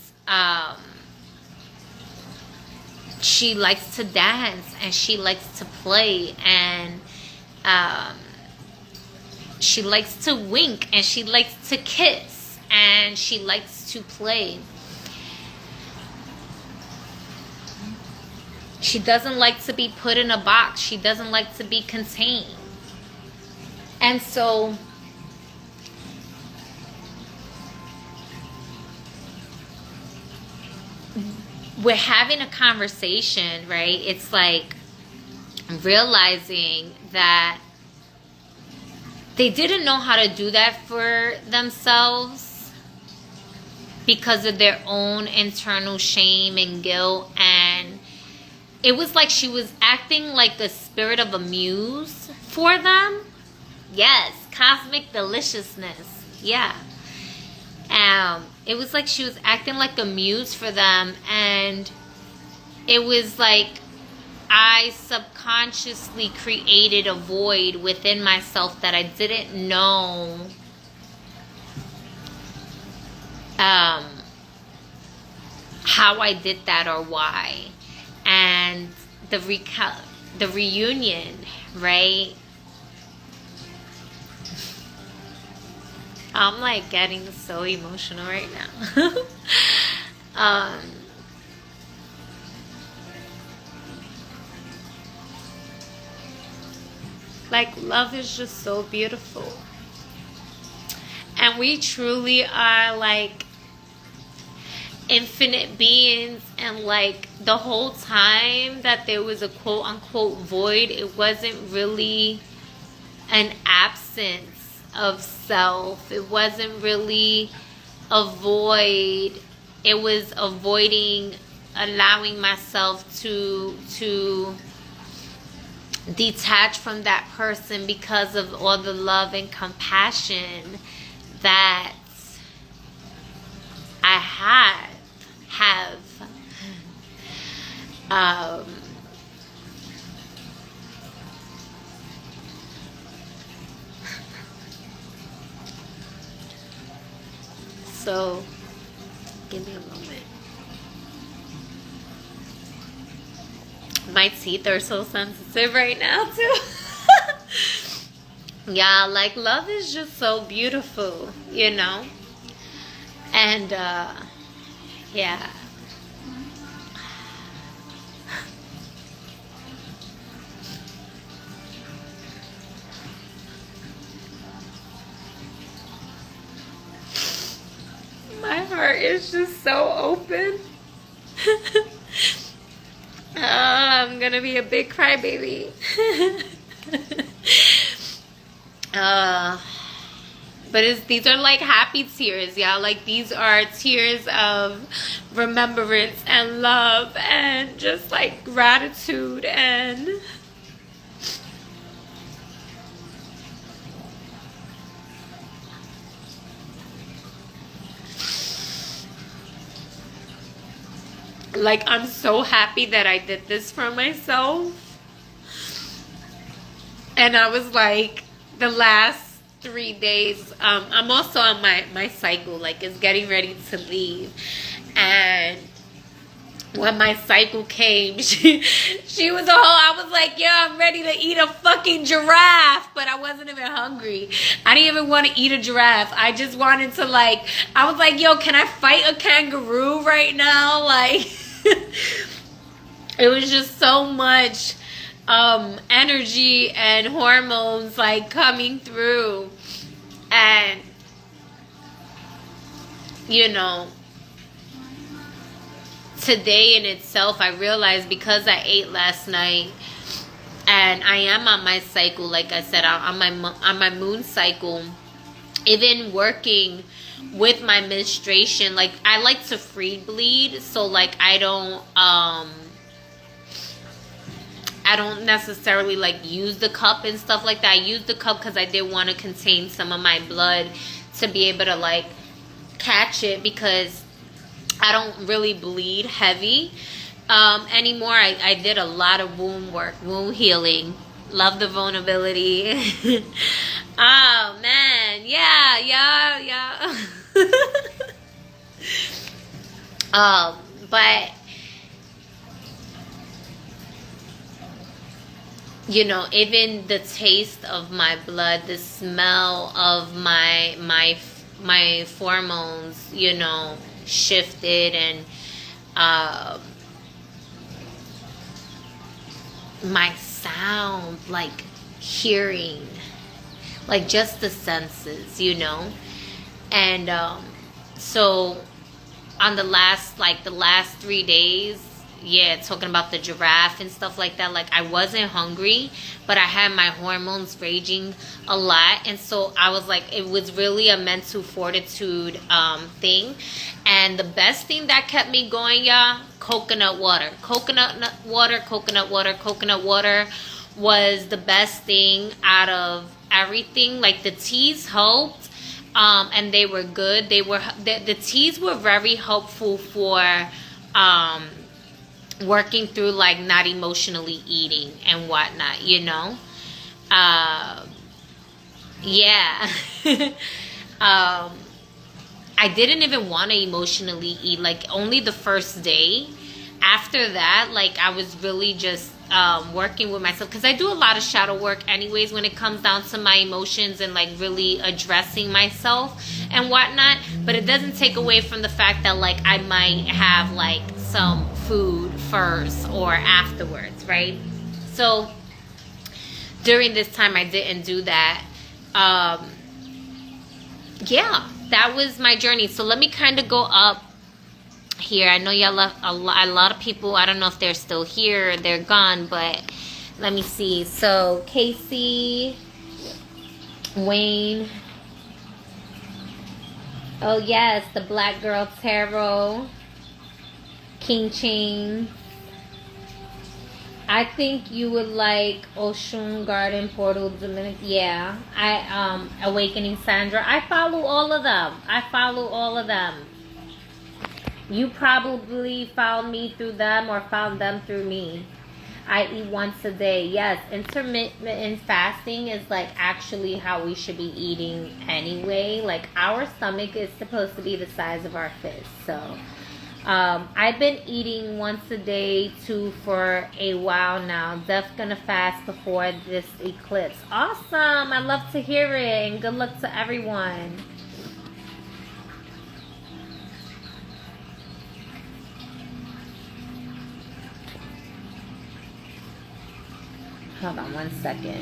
she likes to dance, and she likes to play, and she likes to wink, and she likes to kiss, and she likes to play. She doesn't like to be put in a box. She doesn't like to be contained. And so we're having a conversation, right? It's like realizing that they didn't know how to do that for themselves because of their own internal shame and guilt. And it was like she was acting like the spirit of a muse for them. Yes, cosmic deliciousness. Yeah. It was like she was acting like a muse for them. And it was like I subconsciously created a void within myself that I didn't know how I did that or why. And the reunion, right? I'm like getting so emotional right now. Like, love is just so beautiful. And we truly are like infinite beings, and like the whole time that there was a quote unquote void, it wasn't really an absence of self. It wasn't really a void. It was avoiding allowing myself to detach from that person because of all the love and compassion that I have. So give me a moment. My teeth are so sensitive right now too. Yeah, like love is just so beautiful, you know? And yeah. My heart is just so open. I'm gonna be a big crybaby. But these are like happy tears, y'all. Like these are tears of remembrance and love and just like gratitude and like I'm so happy that I did this for myself. And I was like, the last 3 days, I'm also on my cycle, like it's getting ready to leave. And when my cycle came, she was a whole, I was like, yeah, I'm ready to eat a fucking giraffe, but I wasn't even hungry. I didn't even want to eat a giraffe. I just wanted to like, I was like, yo, can I fight a kangaroo right now? Like, it was just so much energy and hormones like coming through. And you know, today in itself, I realized because I ate last night and I am on my cycle, like I said, on my moon cycle, even working with my menstruation, like I like to free bleed, so like I don't necessarily like use the cup and stuff like that. I use the cup because I did want to contain some of my blood to be able to like catch it, because I don't really bleed heavy anymore. I did a lot of womb work, womb healing. Love the vulnerability. Oh man, yeah. But you know, even the taste of my blood, the smell of my hormones, you know, shifted, and my sound, like hearing, like just the senses, you know. And so on the last 3 days, yeah, talking about the giraffe and stuff like that, like I wasn't hungry, but I had my hormones raging a lot. And so I was like, it was really a mental fortitude thing. And the best thing that kept me going, y'all, coconut water was the best thing out of everything. Like the teas helped, and they were good. The teas were very helpful for working through like not emotionally eating and whatnot, you know. Yeah. I didn't even want to emotionally eat, like only the first day. After that, like I was really just working with myself, because I do a lot of shadow work anyways when it comes down to my emotions and like really addressing myself and whatnot. But it doesn't take away from the fact that like I might have like some food first or afterwards, right? So during this time I didn't do that. Yeah, that was my journey. So let me kind of go up here. I know y'all left a lot of people. I don't know if they're still here or they're gone, but let me see. So Casey, Wayne, Oh yes, the Black Girl Tarot, King Chain. I think you would like Oshun Garden Portal Dominic. Yeah, Awakening Sandra. I follow all of them. You probably found me through them or found them through me. I eat once a day. Yes, intermittent fasting is like actually how we should be eating anyway. Like our stomach is supposed to be the size of our fist. So I've been eating once a day too for a while now. Definitely gonna fast before this eclipse. Awesome. I love to hear it, and good luck to everyone. Hold on one second.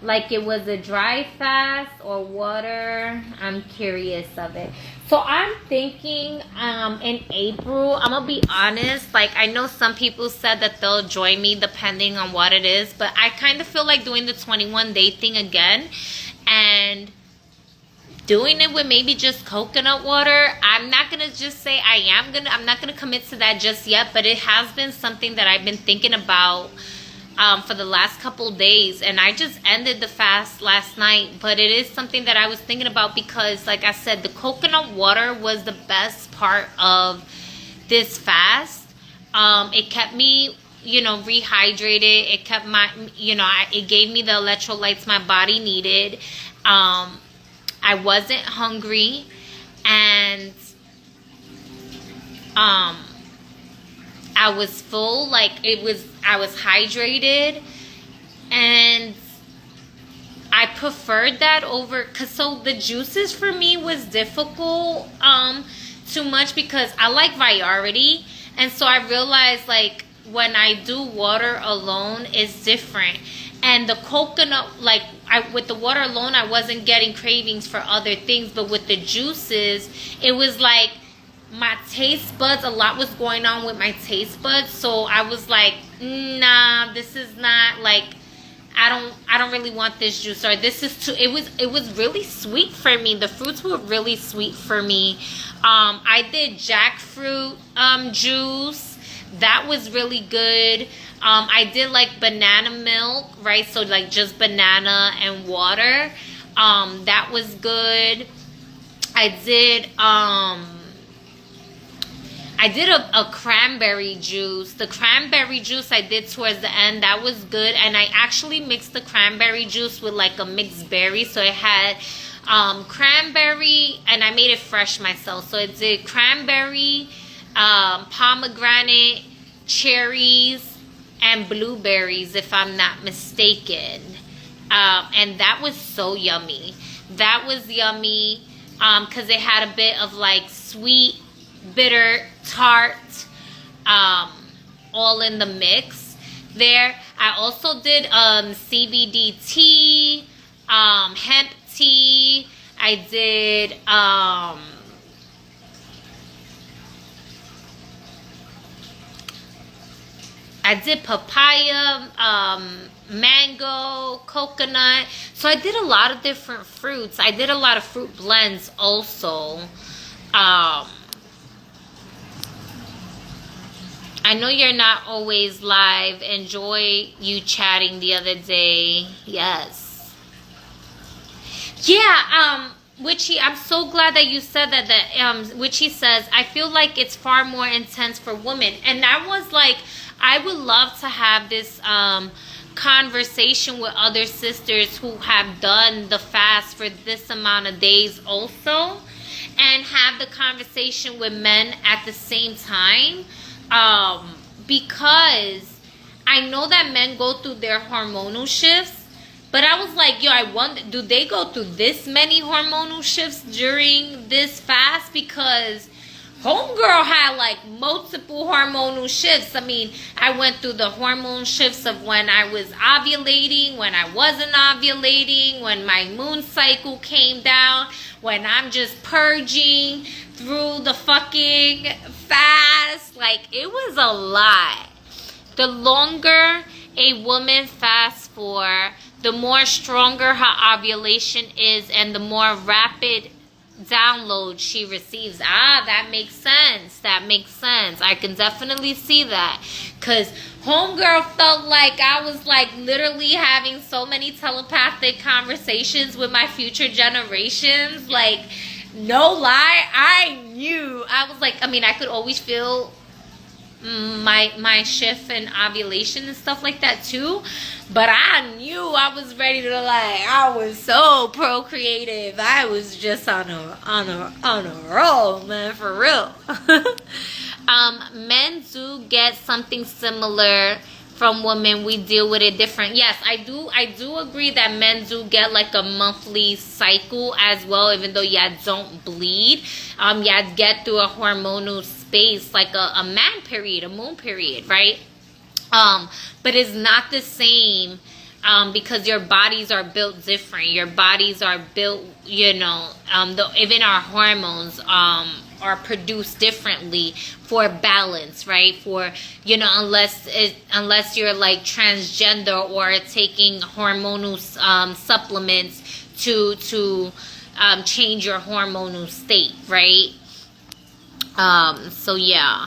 Like it was a dry fast or water. I'm curious of it. So I'm thinking in April, I'm gonna be honest, like I know some people said that they'll join me depending on what it is, but I kind of feel like doing the 21-day thing again and doing it with maybe just coconut water. I'm not gonna just say I'm not gonna commit to that just yet, but it has been something that I've been thinking about for the last couple days, and I just ended the fast last night, but it is something that I was thinking about because like I said, the coconut water was the best part of this fast. It kept me rehydrated. It kept my it gave me the electrolytes my body needed. I wasn't hungry, and I was full. Like I was hydrated, and I preferred that over, so the juices for me was difficult too much because I like variety, and so I realized like when I do water alone it's different. And the coconut, like with the water alone, I wasn't getting cravings for other things. But with the juices, it was like my taste buds, a lot was going on with my taste buds. So I was like, nah, this is not like, I don't really want this juice, or this is too, it was really sweet for me. The fruits were really sweet for me. I did jackfruit juice. That was really good. I did like banana milk, right? So like just banana and water. That was good. I did a cranberry juice. The cranberry juice I did towards the end, that was good. And I actually mixed the cranberry juice with like a mixed berry. So it had cranberry, and I made it fresh myself. So it did cranberry, pomegranate, cherries, and blueberries, if I'm not mistaken. And that was so yummy. That was yummy because it had a bit of like sweet, bitter, tart, all in the mix there. I also did CBD tea, hemp tea. I did papaya, mango, coconut. So I did a lot of different fruits. I did a lot of fruit blends also. I know you're not always live. Enjoy you chatting the other day. Yes. Yeah, Witchy, I'm so glad that you said that. Witchy says, I feel like it's far more intense for women. And that was like, I would love to have this conversation with other sisters who have done the fast for this amount of days also, and have the conversation with men at the same time, because I know that men go through their hormonal shifts, but I was like, yo, I wonder, do they go through this many hormonal shifts during this fast? Because homegirl had like multiple hormonal shifts. I mean, I went through the hormone shifts of when I was ovulating, when I wasn't ovulating, when my moon cycle came down, when I'm just purging through the fucking fast. Like, it was a lot. The longer a woman fasts for, the more stronger her ovulation is and the more rapid download she receives. That makes sense. That makes sense. I can definitely see that. Because homegirl felt like I was like literally having so many telepathic conversations with my future generations. Like, no lie, I knew. I was like, I mean, I could always feel my shift and ovulation and stuff like that too, but I knew I was ready to, like, I was so procreative. I was just on a roll, man, for real. Men do get something similar from women. We deal with it different. Yes, I do agree that men do get like a monthly cycle as well, even though don't bleed. Get through a hormonal space like a man period, a moon period, right? But it's not the same, because your bodies are built different. Your bodies are built, even our hormones are produced differently for balance, right? For, unless you're like transgender or taking hormonal supplements to change your hormonal state, right? So yeah.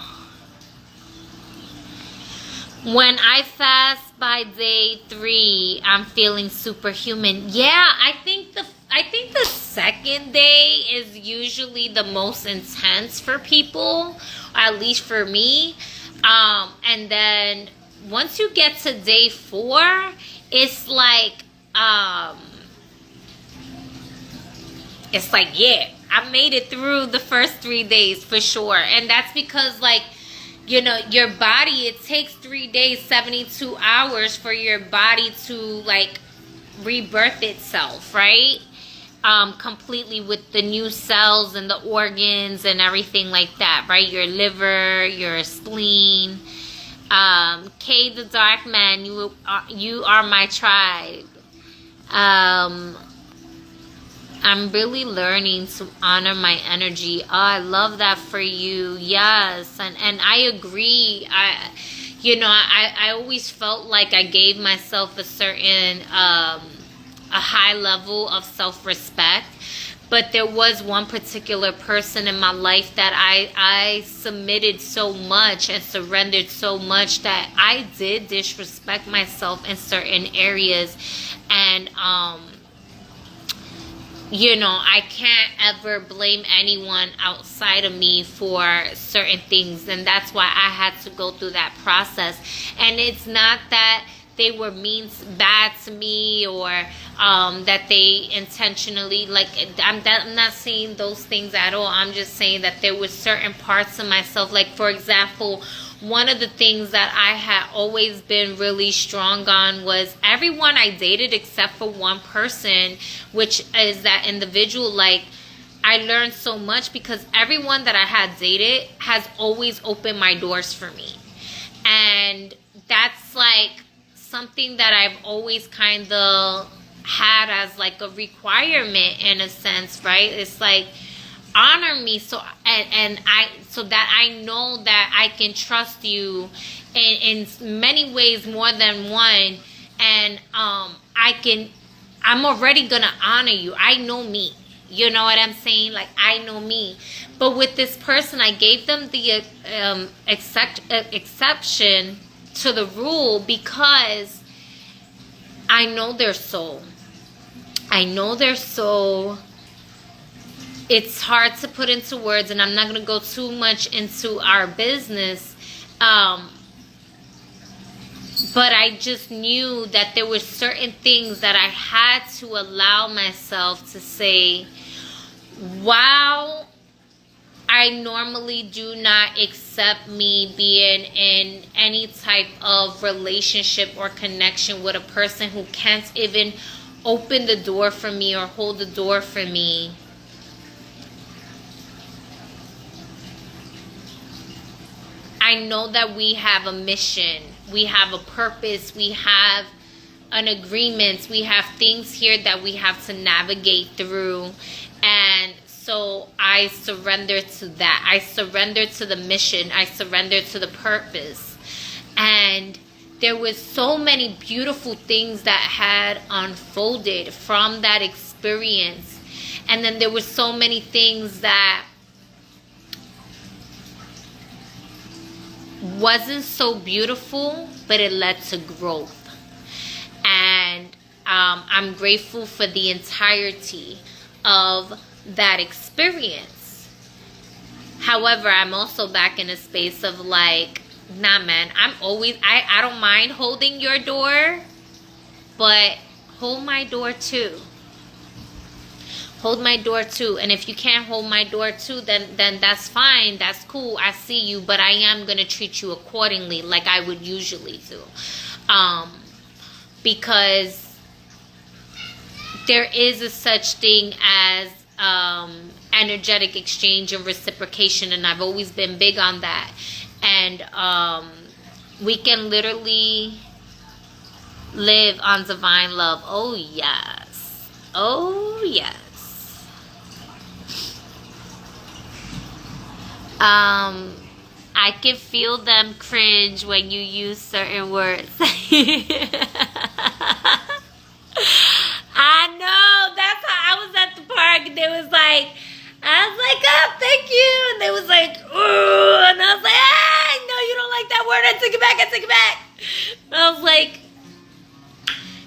When I fast by day 3, I'm feeling superhuman. Yeah, I think the second day is usually the most intense for people, at least for me. And then once you get to day 4, it's like yeah, I made it through the first 3 days for sure. And that's because, like, your body, it takes 3 days, 72 hours for your body to, like, rebirth itself, right? Completely with the new cells and the organs and everything like that, right? Your liver, your spleen. K the Dark Man, you are my tribe. I'm really learning to honor my energy. Oh, I love that for you. Yes. And I agree. I always felt like I gave myself a certain, a high level of self-respect. But there was one particular person in my life that I submitted so much and surrendered so much that I did disrespect myself in certain areas. And, I can't ever blame anyone outside of me for certain things. And that's why I had to go through that process. And it's not that they were bad to me, or that they intentionally, like, I'm not saying those things at all. I'm just saying that there were certain parts of myself, like, for example, one of the things that I had always been really strong on was everyone I dated except for one person, which is that individual. Like, I learned so much because everyone that I had dated has always opened my doors for me. And that's like something that I've always kind of had as like a requirement in a sense, right? It's like, honor me so that I know that I can trust you in many ways, more than one. And I'm already gonna honor you. I know me. You know what I'm saying? Like, I know me. But with this person, I gave them the exception to the rule because I know their soul. I know their soul. It's hard to put into words, and I'm not going to go too much into our business. But I just knew that there were certain things that I had to allow myself to say, wow, I normally do not accept me being in any type of relationship or connection with a person who can't even open the door for me or hold the door for me. I know that we have a mission, we have a purpose, we have an agreement, we have things here that we have to navigate through. And so I surrender to that. I surrender to the mission. I surrender to the purpose. And there was so many beautiful things that had unfolded from that experience. And then there were so many things that wasn't so beautiful, but it led to growth. And I'm grateful for the entirety of that experience. However, I'm also back in a space of like, nah, man, I don't mind holding your door, but hold my door too. Hold my door too. And if you can't hold my door too, then that's fine. That's cool. I see you, but I am going to treat you accordingly like I would usually do. Because there is a such thing as energetic exchange and reciprocation, and I've always been big on that. And we can literally live on divine love. Oh, yes. Oh, yes. I can feel them cringe when you use certain words. I know. That's how I was at the park. And they was like, I was like, oh, thank you. And they was like, ooh. And I was like, hey, no, you don't like that word. I take it back. And I was like,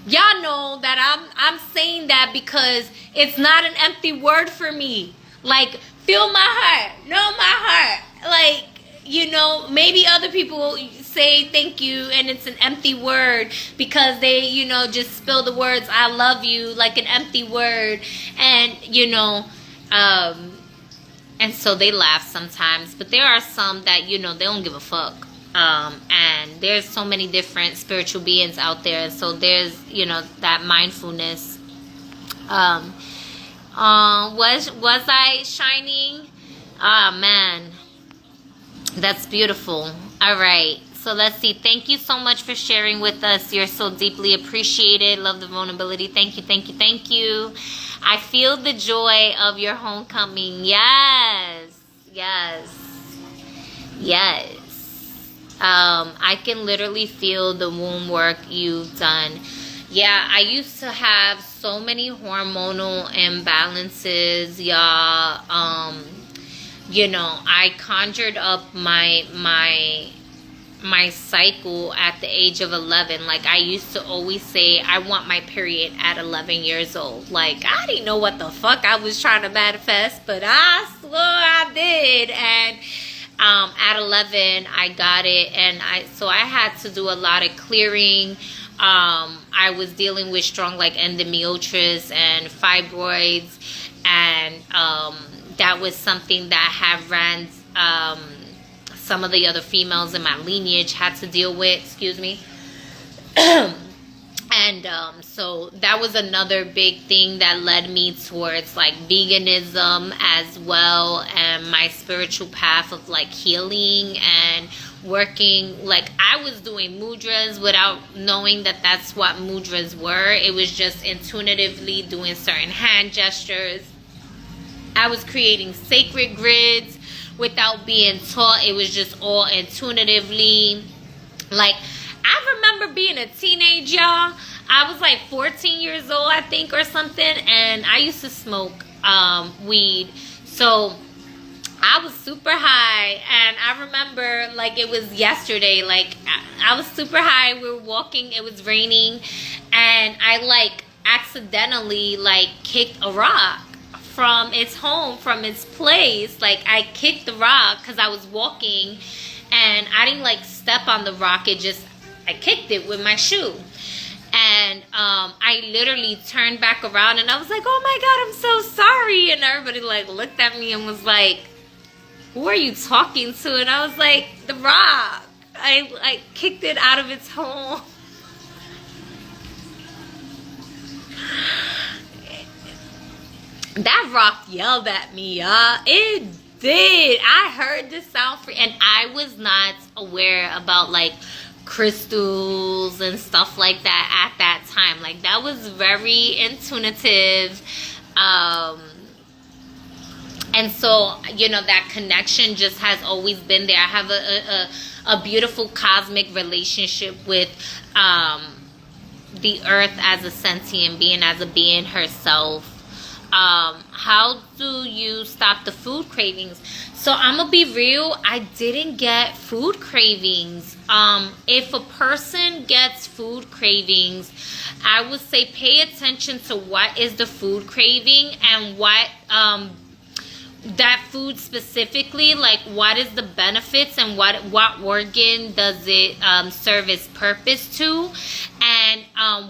y'all know that I'm saying that because it's not an empty word for me. Like, feel my heart. Know my heart. Like, you know, maybe other people say thank you and it's an empty word because they, you know, just spill the words I love you like an empty word. And, you know, and so they laugh sometimes. But there are some that, you know, they don't give a fuck. And there's so many different spiritual beings out there. So there's, you know, that mindfulness. Was I shining? Ah, man. That's beautiful. All right. So let's see. Thank you so much for sharing with us. You're so deeply appreciated. Love the vulnerability. Thank you, thank you, thank you. I feel the joy of your homecoming. Yes. Yes. Yes. I can literally feel the womb work you've done. Yeah, I used to have so many hormonal imbalances, y'all. You know, I conjured up my cycle at the age of 11. Like, I used to always say I want my period at 11 years old. Like, I didn't know what the fuck I was trying to manifest, but I swore I did. And at 11, I got it, and so I had to do a lot of clearing. I was dealing with strong like endometriosis and fibroids, and that was something that have ran some of the other females in my lineage had to deal with. Excuse me. And so that was another big thing that led me towards like veganism as well, and my spiritual path of like healing and working. Like, I was doing mudras without knowing that that's what mudras were. It was just intuitively doing certain hand gestures. I was creating sacred grids without being taught. It was just all intuitively. Like, I remember being a teenage, y'all. I was like 14 years old, I think, or something. And I used to smoke weed. So I was super high. And I remember like it was yesterday. Like, I was super high. We were walking. It was raining. And I like accidentally like kicked a rock from its home, from its place. Like, I kicked the rock because I was walking. And I didn't like step on the rock. I kicked it with my shoe. And I literally turned back around and I was like, oh my God, I'm so sorry. And everybody like looked at me and was like, who are you talking to? And I was like, the rock. I kicked it out of its home. That rock yelled at me, y'all. It did. I heard the sound and I was not aware about like crystals and stuff like that at that time. Like, that was very intuitive. And so, you know, that connection just has always been there. I have a beautiful cosmic relationship with the earth as a sentient being, as a being herself. How do you stop the food cravings? So I'm gonna be real, I didn't get food cravings. If a person gets food cravings, I would say pay attention to what is the food craving and what that food specifically, like what is the benefits and what organ does it serve its purpose to, and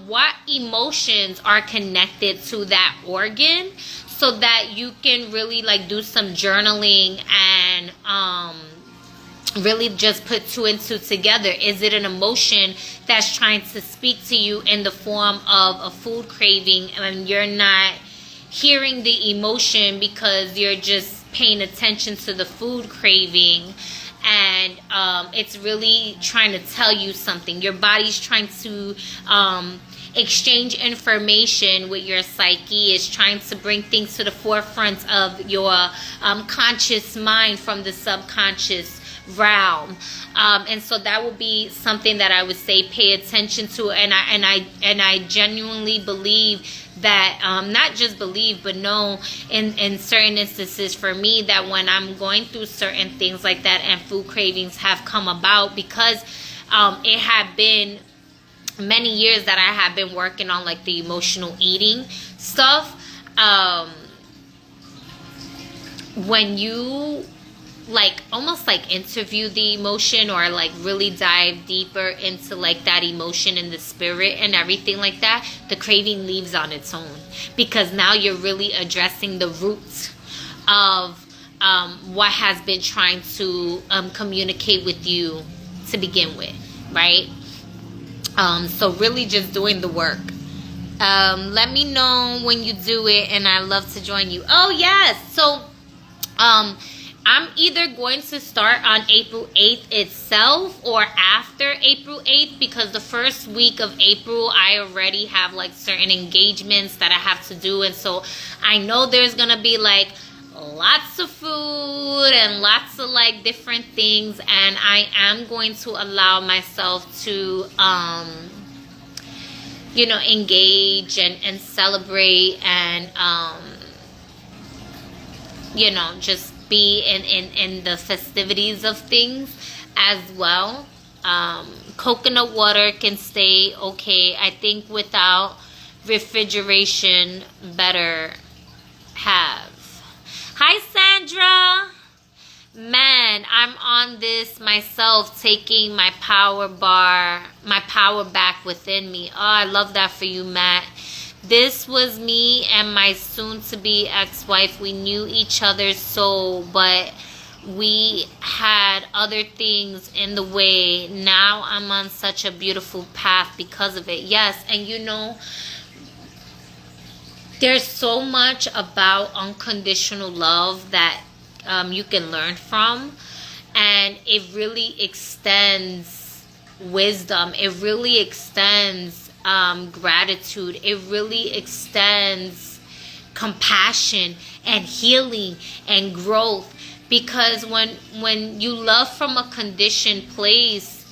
what emotions are connected to that organ, so that you can really like do some journaling and really just put two and two together. Is it an emotion that's trying to speak to you in the form of a food craving, and you're not hearing the emotion because you're just paying attention to the food craving, and it's really trying to tell you something. Your body's trying to exchange information with your psyche. Is trying to bring things to the forefront of your conscious mind from the subconscious realm, and so that would be something that I would say pay attention to. And I genuinely believe that not just believe but know in certain instances for me that when I'm going through certain things like that and food cravings have come about, because it had been many years that I have been working on like the emotional eating stuff. When you like almost like interview the emotion, or like really dive deeper into like that emotion in the spirit and everything like that, the craving leaves on its own, because now you're really addressing the roots of what has been trying to communicate with you to begin with, right? So really just doing the work. Let me know when you do it, and I love to join you. Oh yes, so I'm either going to start on April 8th itself or after April 8th, because the first week of April I already have like certain engagements that I have to do, and so I know there's gonna be like lots of food and lots of like different things, and I am going to allow myself to engage and celebrate and just be in the festivities of things as well. Coconut water can stay okay. I think without refrigeration, better have. Hi Sandra. Man, I'm on this myself, taking my power back within me. Oh, I love that for you, Matt. This was me and my soon-to-be ex-wife. We knew each other's soul, but we had other things in the way. Now I'm on such a beautiful path because of it. Yes, and there's so much about unconditional love that you can learn from, and it really extends wisdom. It really extends gratitude. It really extends compassion and healing and growth, because when you love from a conditioned place,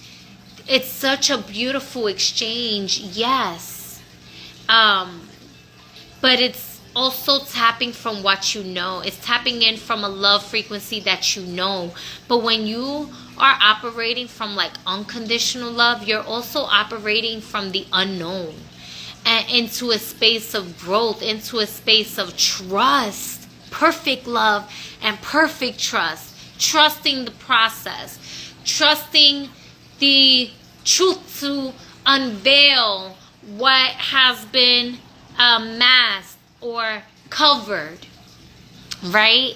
it's such a beautiful exchange. Yes, but it's also tapping from what you know. It's tapping in from a love frequency that you know. But when you are operating from like unconditional love, you're also operating from the unknown and into a space of growth, into a space of trust, perfect love and perfect trust, trusting the process, trusting the truth to unveil what has been masked or covered, right?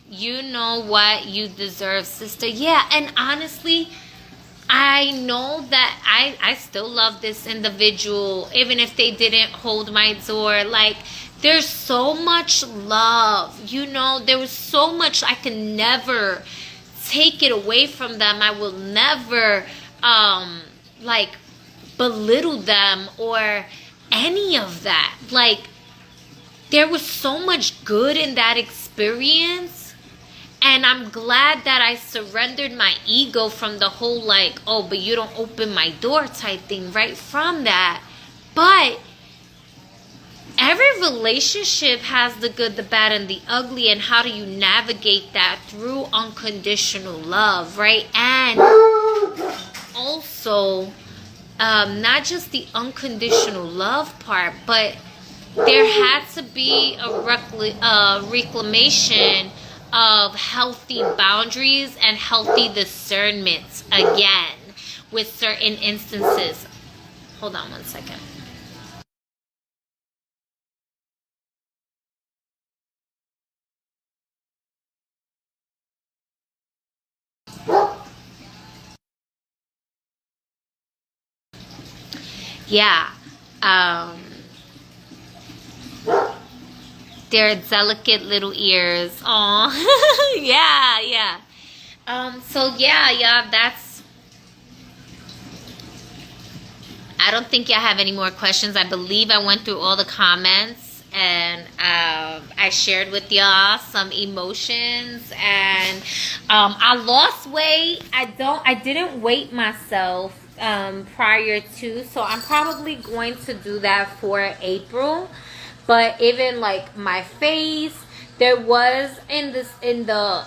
You know what you deserve, sister. Yeah, and honestly, I know that I still love this individual, even if they didn't hold my door. Like, there's so much love, there was so much. I can never take it away from them. I will never belittle them or any of that. Like, there was so much good in that experience, And I'm glad that I surrendered my ego from the whole like, oh, but you don't open my door type thing, right from that. But every relationship has the good, the bad, and the ugly. And how do you navigate that? Through unconditional love, right? And also, not just the unconditional love part, but there had to be a reclamation of healthy boundaries and healthy discernments again with certain instances. Hold on one second. Yeah. Their delicate little ears. Aw. Yeah. So yeah, that's... I don't think y'all have any more questions. I believe I went through all the comments, and I shared with y'all some emotions, and I lost weight. I didn't weight myself prior to, so I'm probably going to do that for April. But even like my face, there was in the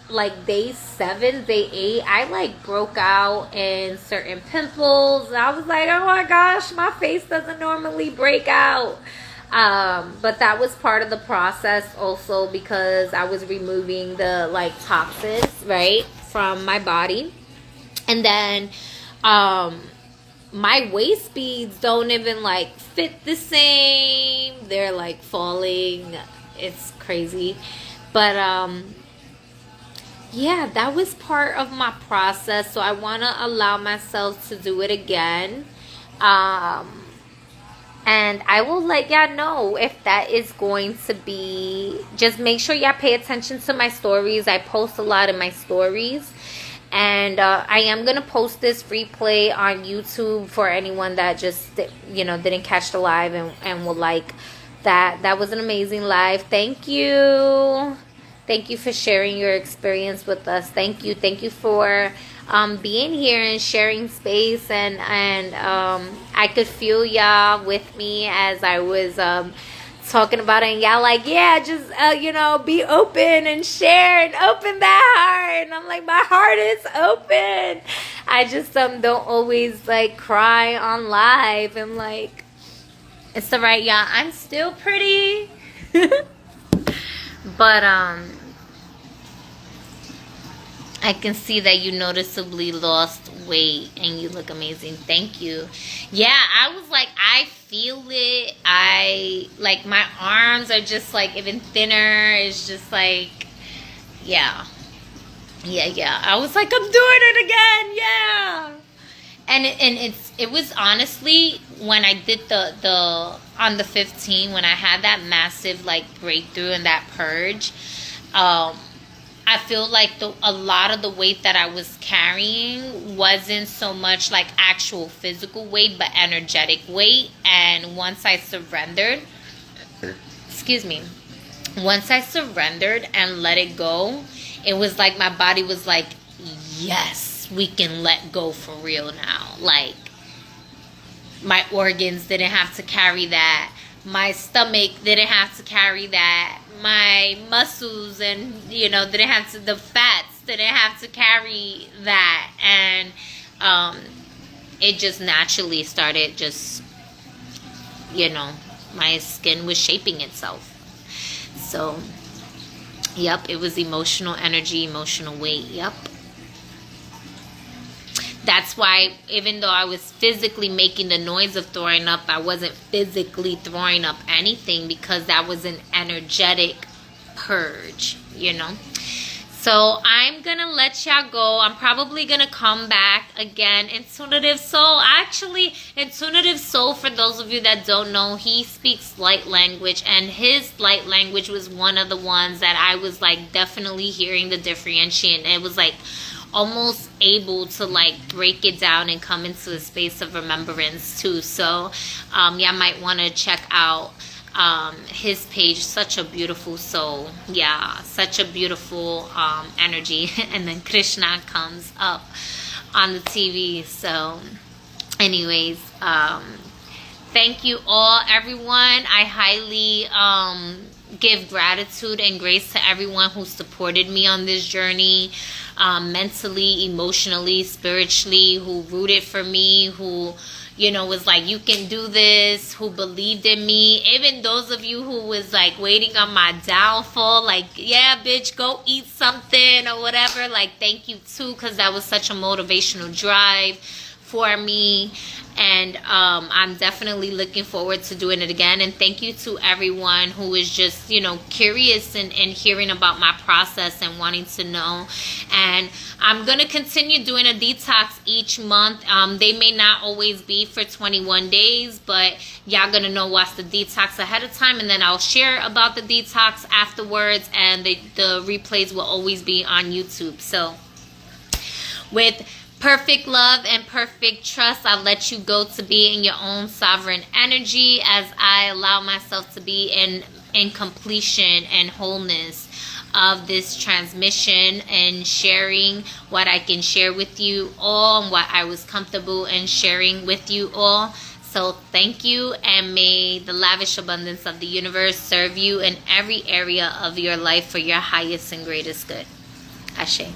like day 7, day 8, I like broke out in certain pimples. I was like, oh my gosh, my face doesn't normally break out. But that was part of the process also, because I was removing the like toxins, right, from my body. And then my waist beads don't even like fit the same. They're like falling. It's crazy. But yeah, that was part of my process. So I want to allow myself to do it again. And I will let y'all know if that is going to be. Just make sure y'all pay attention to my stories. I post a lot in my stories. And I am going to post this replay on YouTube for anyone that just, didn't catch the live and will like that. That was an amazing live. Thank you. Thank you for sharing your experience with us. Thank you. Thank you for being here and sharing space. And I could feel y'all with me as I was talking about it, and y'all like, yeah, just be open and share and open that heart. And I'm like, my heart is open. I just don't always like cry on live. I'm like, it's alright, y'all, I'm still pretty. But I can see that you noticeably lost weight and you look amazing. Thank you. Yeah, I was like, I feel it. I like my arms are just like even thinner. It's just like, yeah. I was like, I'm doing it again. Yeah. And it was honestly when I did the on the 15th, when I had that massive like breakthrough and that purge, I feel like a lot of the weight that I was carrying wasn't so much like actual physical weight, but energetic weight. And once I surrendered, once I surrendered and let it go, it was like my body was like, yes, we can let go for real now. Like my organs didn't have to carry that. My stomach didn't have to carry that. My muscles and, didn't have to, the fats didn't have to carry that. And it just naturally started just, my skin was shaping itself. So, yep, it was emotional energy, emotional weight. Yep. That's why even though I was physically making the noise of throwing up, I wasn't physically throwing up anything, because that was an energetic purge, So I'm going to let y'all go. I'm probably going to come back again. Intuitive Soul. Actually, Intuitive Soul, for those of you that don't know, he speaks light language. And his light language was one of the ones that I was like definitely hearing the differentiation. It was like almost able to like break it down and come into a space of remembrance too. So y'all might want to check out his page. Such a beautiful soul. Yeah, such a beautiful energy. And then Krishna comes up on the TV. So anyways, thank you all, everyone. I highly give gratitude and grace to everyone who supported me on this journey, mentally, emotionally, spiritually, who rooted for me, who, you know, was like, you can do this, who believed in me. Even those of you who was like waiting on my downfall, like, yeah, bitch, go eat something or whatever. Like, thank you too, because that was such a motivational drive for me. And I'm definitely looking forward to doing it again. And thank you to everyone who is just, you know, curious and hearing about my process and wanting to know. And I'm going to continue doing a detox each month. They may not always be for 21 days, but y'all going to know what's the detox ahead of time. And then I'll share about the detox afterwards. And the replays will always be on YouTube. So with perfect love and perfect trust, I'll let you go to be in your own sovereign energy as I allow myself to be in completion and wholeness of this transmission and sharing what I can share with you all and what I was comfortable in sharing with you all. So thank you, and may the lavish abundance of the universe serve you in every area of your life for your highest and greatest good. Ashe.